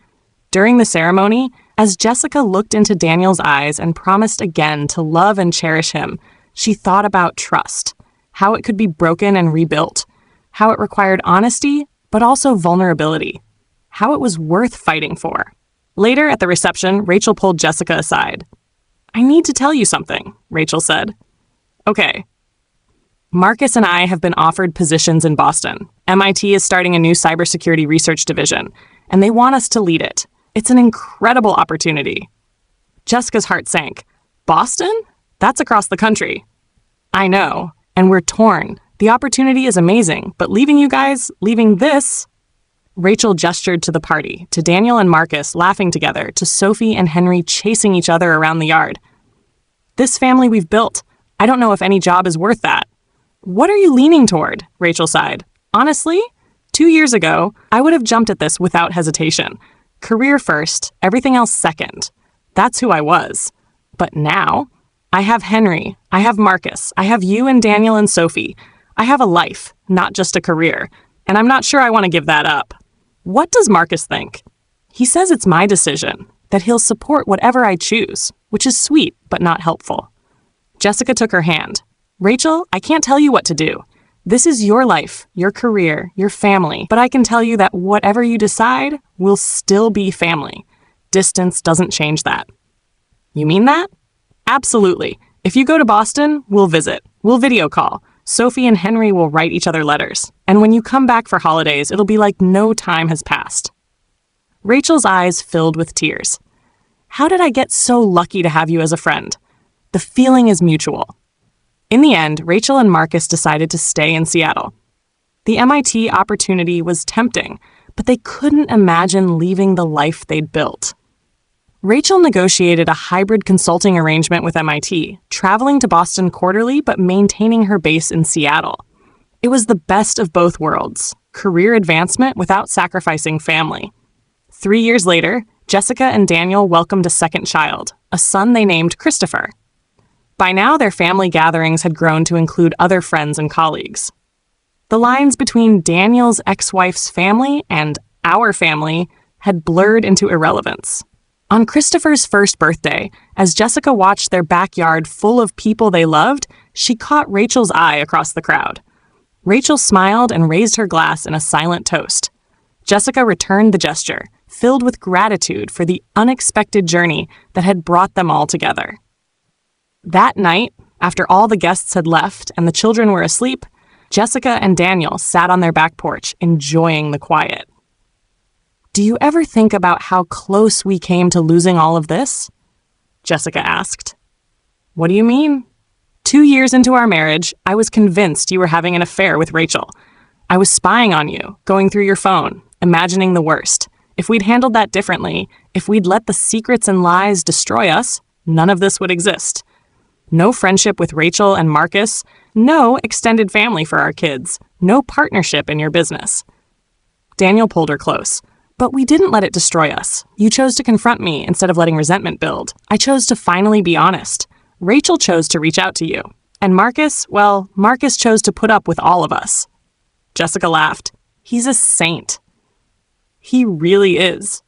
During the ceremony, as Jessica looked into Daniel's eyes and promised again to love and cherish him, she thought about trust, how it could be broken and rebuilt, how it required honesty, but also vulnerability, how it was worth fighting for. Later at the reception, Rachel pulled Jessica aside. "I need to tell you something," Rachel said. "Okay." Marcus and I have been offered positions in Boston. MIT is starting a new cybersecurity research division, and they want us to lead it. It's an incredible opportunity. Jessica's heart sank. Boston? That's across the country. I know, and we're torn. The opportunity is amazing, but leaving you guys, leaving this... Rachel gestured to the party, to Daniel and Marcus laughing together, to Sophie and Henry chasing each other around the yard. This family we've built, I don't know if any job is worth that. What are you leaning toward? Rachel sighed. Honestly, 2 years ago, I would have jumped at this without hesitation. Career first, everything else second. That's who I was. But now, I have Henry, I have Marcus, I have you and Daniel and Sophie. I have a life, not just a career, and I'm not sure I want to give that up. What does Marcus think? He says it's my decision, that he'll support whatever I choose, which is sweet but not helpful. Jessica took her hand. Rachel, I can't tell you what to do. This is your life, your career, your family, but I can tell you that whatever you decide will still be family. Distance doesn't change that. You mean that? Absolutely. If you go to Boston, we'll visit. We'll video call. Sophie and Henry will write each other letters. And when you come back for holidays, it'll be like no time has passed. Rachel's eyes filled with tears. How did I get so lucky to have you as a friend? The feeling is mutual. In the end, Rachel and Marcus decided to stay in Seattle. The MIT opportunity was tempting, but they couldn't imagine leaving the life they'd built. Rachel negotiated a hybrid consulting arrangement with MIT, traveling to Boston quarterly but maintaining her base in Seattle. It was the best of both worlds, career advancement without sacrificing family. 3 years later, Jessica and Daniel welcomed a second child, a son they named Christopher. By now, their family gatherings had grown to include other friends and colleagues. The lines between Daniel's ex-wife's family and our family had blurred into irrelevance. On Christopher's first birthday, as Jessica watched their backyard full of people they loved, she caught Rachel's eye across the crowd. Rachel smiled and raised her glass in a silent toast. Jessica returned the gesture, filled with gratitude for the unexpected journey that had brought them all together. That night, after all the guests had left and the children were asleep, Jessica and Daniel sat on their back porch, enjoying the quiet. Do you ever think about how close we came to losing all of this? Jessica asked. What do you mean? 2 years into our marriage, I was convinced you were having an affair with Rachel. I was spying on you, going through your phone, imagining the worst. If we'd handled that differently, if we'd let the secrets and lies destroy us, none of this would exist. No friendship with Rachel and Marcus, no extended family for our kids, no partnership in your business. Daniel pulled her close. But we didn't let it destroy us. You chose to confront me instead of letting resentment build. I chose to finally be honest. Rachel chose to reach out to you. And Marcus, well, Marcus chose to put up with all of us. Jessica laughed. He's a saint. He really is.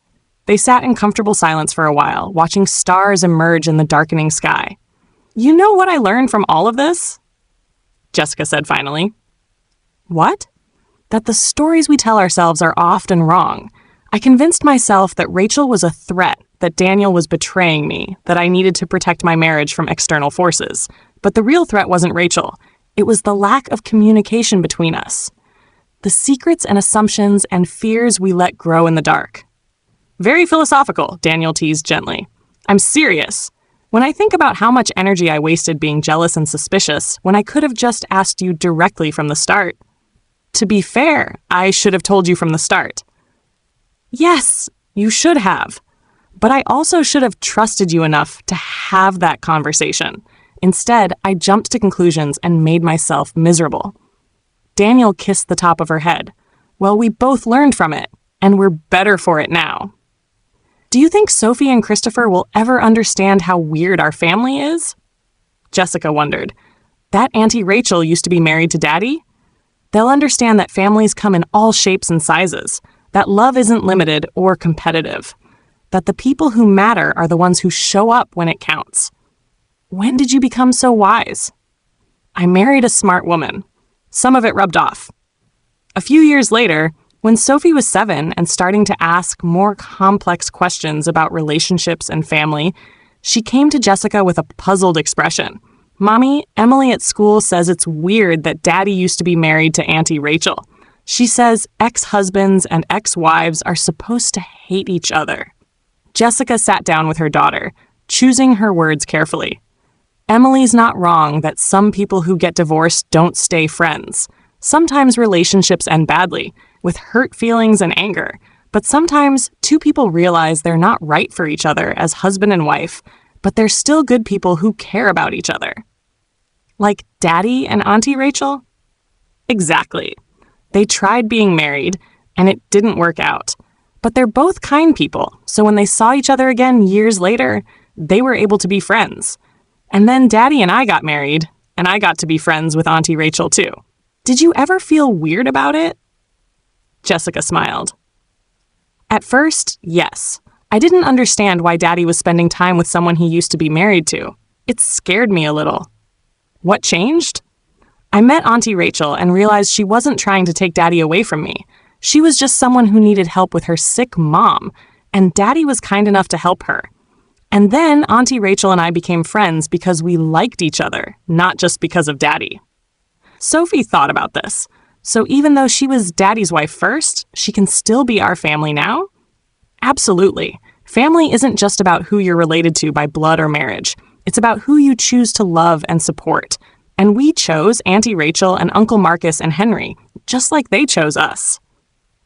They sat in comfortable silence for a while, watching stars emerge in the darkening sky. You know what I learned from all of this? Jessica said finally. What? That the stories we tell ourselves are often wrong. I convinced myself that Rachel was a threat, that Daniel was betraying me, that I needed to protect my marriage from external forces. But the real threat wasn't Rachel. It was the lack of communication between us. The secrets and assumptions and fears we let grow in the dark. Very philosophical, Daniel teased gently. I'm serious. When I think about how much energy I wasted being jealous and suspicious when I could have just asked you directly from the start. To be fair, I should have told you from the start. Yes, you should have. But I also should have trusted you enough to have that conversation. Instead, I jumped to conclusions and made myself miserable. Daniel kissed the top of her head. Well, we both learned from it, and we're better for it now. Do you think Sophie and Christopher will ever understand how weird our family is? Jessica wondered. That Auntie Rachel used to be married to Daddy? They'll understand that families come in all shapes and sizes, that love isn't limited or competitive, that the people who matter are the ones who show up when it counts. When did you become so wise? I married a smart woman. Some of it rubbed off. A few years later, when Sophie was 7 and starting to ask more complex questions about relationships and family, she came to Jessica with a puzzled expression. Mommy, Emily at school says it's weird that Daddy used to be married to Auntie Rachel. She says ex-husbands and ex-wives are supposed to hate each other. Jessica sat down with her daughter, choosing her words carefully. Emily's not wrong that some people who get divorced don't stay friends. Sometimes relationships end badly, with hurt feelings and anger. But sometimes two people realize they're not right for each other as husband and wife, but they're still good people who care about each other. Like Daddy and Auntie Rachel? Exactly. They tried being married, and it didn't work out. But they're both kind people, so when they saw each other again years later, they were able to be friends. And then Daddy and I got married, and I got to be friends with Auntie Rachel too. Did you ever feel weird about it? Jessica smiled. At first, yes. I didn't understand why Daddy was spending time with someone he used to be married to. It scared me a little. What changed? I met Auntie Rachel and realized she wasn't trying to take Daddy away from me. She was just someone who needed help with her sick mom, and Daddy was kind enough to help her. And then Auntie Rachel and I became friends because we liked each other, not just because of Daddy. Sophie thought about this. So even though she was Daddy's wife first, she can still be our family now? Absolutely. Family isn't just about who you're related to by blood or marriage. It's about who you choose to love and support. And we chose Auntie Rachel and Uncle Marcus and Henry, just like they chose us.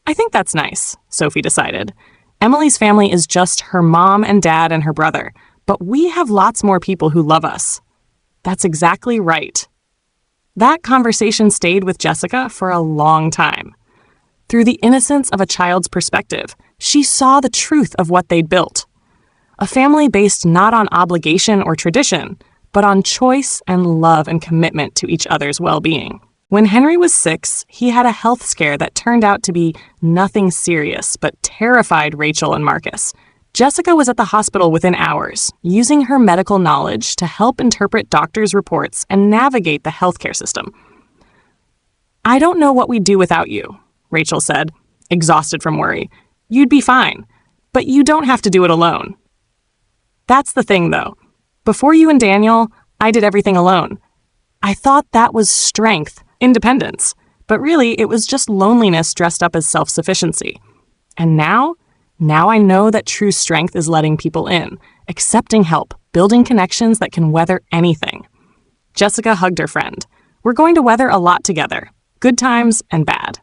I think that's nice, Sophie decided. Emily's family is just her mom and dad and her brother, but we have lots more people who love us. That's exactly right. That conversation stayed with Jessica for a long time. Through the innocence of a child's perspective, she saw the truth of what they'd built. A family based not on obligation or tradition, but on choice and love and commitment to each other's well-being. When Henry was 6, he had a health scare that turned out to be nothing serious, but terrified Rachel and Marcus. Jessica was at the hospital within hours, using her medical knowledge to help interpret doctors' reports and navigate the healthcare system. I don't know what we'd do without you, Rachel said, exhausted from worry. You'd be fine, but you don't have to do it alone. That's the thing, though. Before you and Daniel, I did everything alone. I thought that was strength, independence, but really it was just loneliness dressed up as self-sufficiency. And now I know that true strength is letting people in, accepting help, building connections that can weather anything. Jessica hugged her friend. We're going to weather a lot together, good times and bad.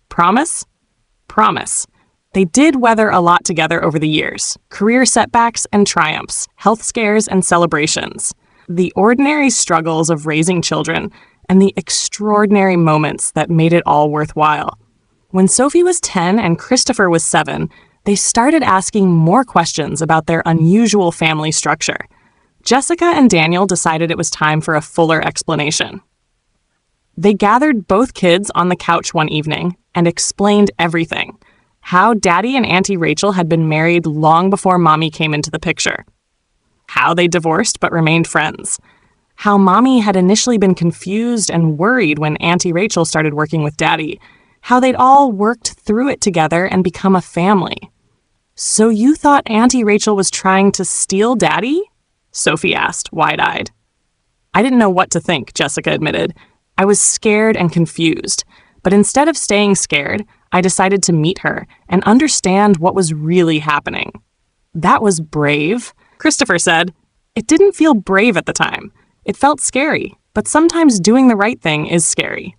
Promise? Promise. They did weather a lot together over the years, career setbacks and triumphs, health scares and celebrations, the ordinary struggles of raising children, and the extraordinary moments that made it all worthwhile. When Sophie was 10 and Christopher was 7, they started asking more questions about their unusual family structure. Jessica and Daniel decided it was time for a fuller explanation. They gathered both kids on the couch one evening and explained everything. How Daddy and Auntie Rachel had been married long before Mommy came into the picture. How they divorced but remained friends. How Mommy had initially been confused and worried when Auntie Rachel started working with Daddy. How they'd all worked through it together and become a family. "So you thought Auntie Rachel was trying to steal Daddy?" Sophie asked, wide-eyed. "I didn't know what to think," Jessica admitted. "I was scared and confused. But instead of staying scared, I decided to meet her and understand what was really happening." "That was brave," Christopher said. "It didn't feel brave at the time. It felt scary, but sometimes doing the right thing is scary."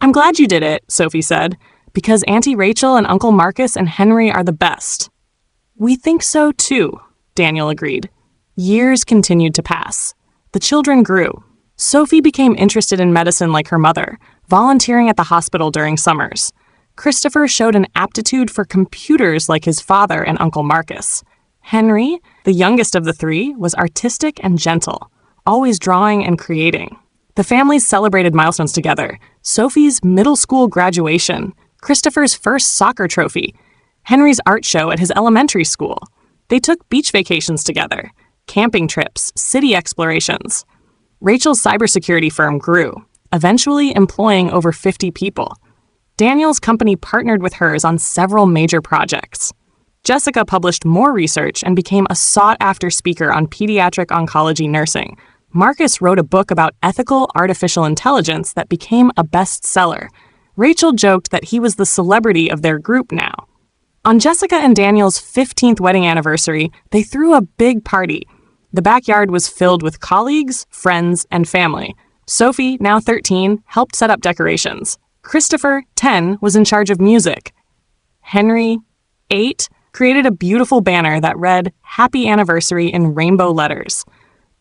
"I'm glad you did it," Sophie said, "because Auntie Rachel and Uncle Marcus and Henry are the best." "We think so too," Daniel agreed. Years continued to pass. The children grew. Sophie became interested in medicine like her mother, volunteering at the hospital during summers. Christopher showed an aptitude for computers like his father and Uncle Marcus. Henry, the youngest of the three, was artistic and gentle, always drawing and creating. The families celebrated milestones together: Sophie's middle school graduation, Christopher's first soccer trophy, Henry's art show at his elementary school. They took beach vacations together, camping trips, city explorations. Rachel's cybersecurity firm grew, eventually employing over 50 people. Daniel's company partnered with hers on several major projects. Jessica published more research and became a sought-after speaker on pediatric oncology nursing. Marcus wrote a book about ethical artificial intelligence that became a bestseller. Rachel joked that he was the celebrity of their group now. On Jessica and Daniel's 15th wedding anniversary, they threw a big party. The backyard was filled with colleagues, friends, and family. Sophie, now 13, helped set up decorations. Christopher, 10, was in charge of music. Henry, 8, created a beautiful banner that read, "Happy Anniversary" in rainbow letters.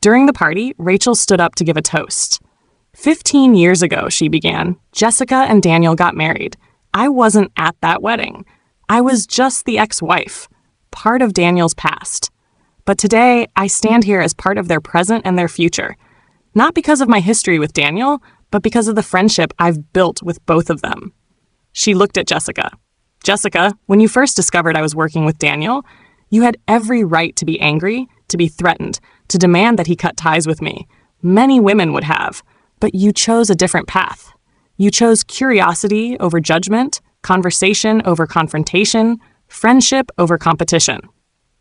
During the party, Rachel stood up to give a toast. 15 years ago, she began, Jessica and Daniel got married. I wasn't at that wedding. I was just the ex-wife, part of Daniel's past. But today, I stand here as part of their present and their future. Not because of my history with Daniel, but because of the friendship I've built with both of them. She looked at Jessica. "Jessica, when you first discovered I was working with Daniel, you had every right to be angry, to be threatened, to demand that he cut ties with me. Many women would have, but you chose a different path. You chose curiosity over judgment, conversation over confrontation, friendship over competition."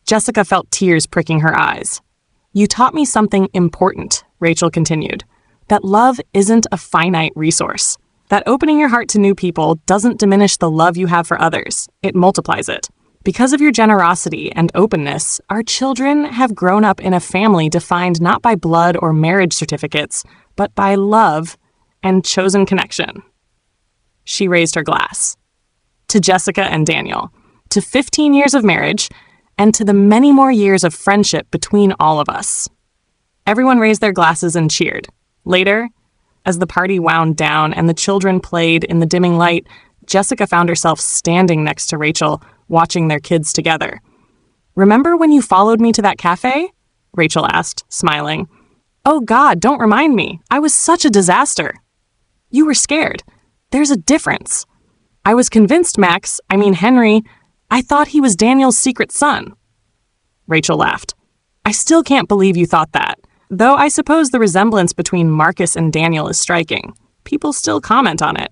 Jessica felt tears pricking her eyes. "You taught me something important," Rachel continued, "that love isn't a finite resource. That opening your heart to new people doesn't diminish the love you have for others, it multiplies it. Because of your generosity and openness, our children have grown up in a family defined not by blood or marriage certificates, but by love and chosen connection." She raised her glass. "To Jessica and Daniel, to 15 years of marriage, and to the many more years of friendship between all of us." Everyone raised their glasses and cheered. Later, as the party wound down and the children played in the dimming light, Jessica found herself standing next to Rachel, watching their kids together. "Remember when you followed me to that cafe?" Rachel asked, smiling. "Oh God, don't remind me. I was such a disaster." "You were scared. There's a difference." "I was convinced Henry, I thought he was Daniel's secret son." Rachel laughed. "I still can't believe you thought that. Though I suppose the resemblance between Marcus and Daniel is striking. People still comment on it.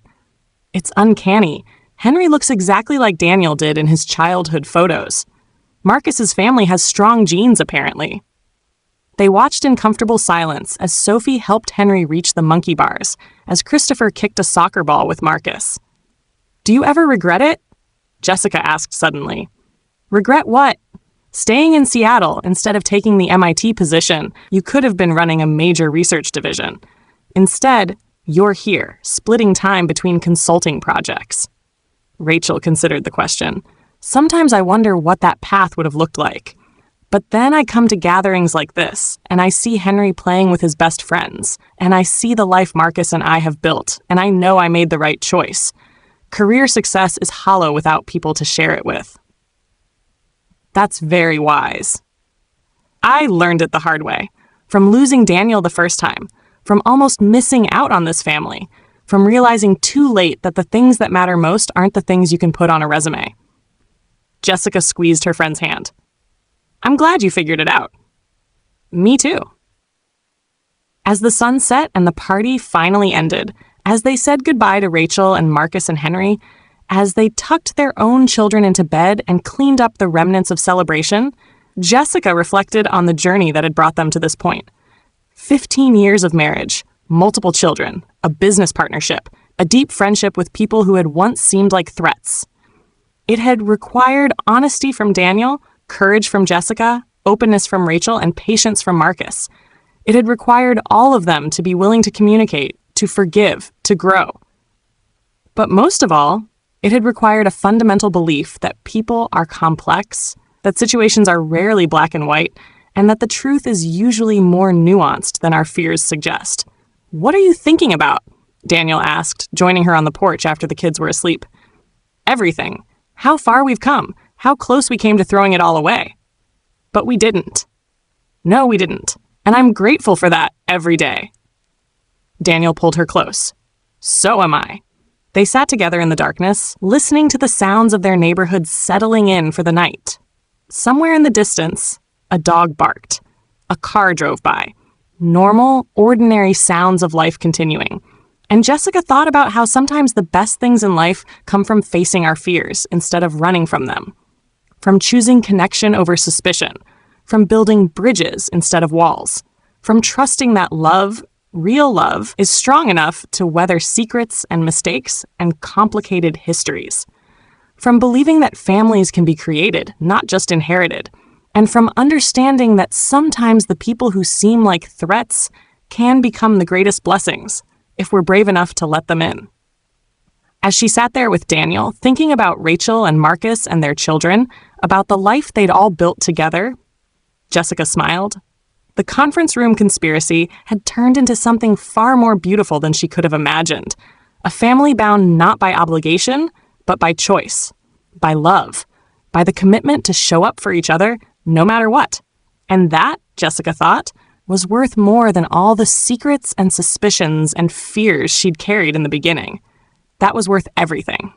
It's uncanny. Henry looks exactly like Daniel did in his childhood photos. Marcus's family has strong genes, apparently." They watched in comfortable silence as Sophie helped Henry reach the monkey bars, as Christopher kicked a soccer ball with Marcus. "Do you ever regret it?" Jessica asked suddenly. "Regret what?" "Staying in Seattle instead of taking the MIT position. You could have been running a major research division. Instead, you're here, splitting time between consulting projects." Rachel considered the question. "Sometimes I wonder what that path would have looked like. But then I come to gatherings like this, and I see Henry playing with his best friends, and I see the life Marcus and I have built, and I know I made the right choice. Career success is hollow without people to share it with." "That's very wise." "I learned it the hard way. from losing Daniel the first time, from almost missing out on this family, from realizing too late that the things that matter most aren't the things you can put on a resume. Jessica squeezed her friend's hand. I'm glad you figured it out. Me too. As the sun set and the party finally ended, as they said goodbye to Rachel and Marcus and Henry, as they tucked their own children into bed and cleaned up the remnants of celebration, Jessica reflected on the journey that had brought them to this point. 15 years of marriage, multiple children, a business partnership, a deep friendship with people who had once seemed like threats. It had required honesty from Daniel, courage from Jessica, openness from Rachel, and patience from Marcus. It had required all of them to be willing to communicate, to forgive, to grow. But most of all, it had required a fundamental belief that people are complex, that situations are rarely black and white, and that the truth is usually more nuanced than our fears suggest. What are you thinking about? Daniel asked, joining her on the porch after the kids were asleep. Everything. How far we've come. How close we came to throwing it all away. But we didn't. No, we didn't. And I'm grateful for that every day. Daniel pulled her close. So am I. They sat together in the darkness, listening to the sounds of their neighborhood settling in for the night. Somewhere in the distance, a dog barked. A car drove by. Normal, ordinary sounds of life continuing. And Jessica thought about how sometimes the best things in life come from facing our fears instead of running from them. From choosing connection over suspicion. From building bridges instead of walls. From trusting that love, real love, is strong enough to weather secrets and mistakes and complicated histories. From believing that families can be created, not just inherited. And from understanding that sometimes the people who seem like threats can become the greatest blessings if we're brave enough to let them in. As she sat there with Daniel, thinking about Rachel and Marcus and their children, about the life they'd all built together, Jessica smiled. The conference room conspiracy had turned into something far more beautiful than she could have imagined. A family bound not by obligation, but by choice, by love, by the commitment to show up for each other no matter what. And that, Jessica thought, was worth more than all the secrets and suspicions and fears she'd carried in the beginning. That was worth everything.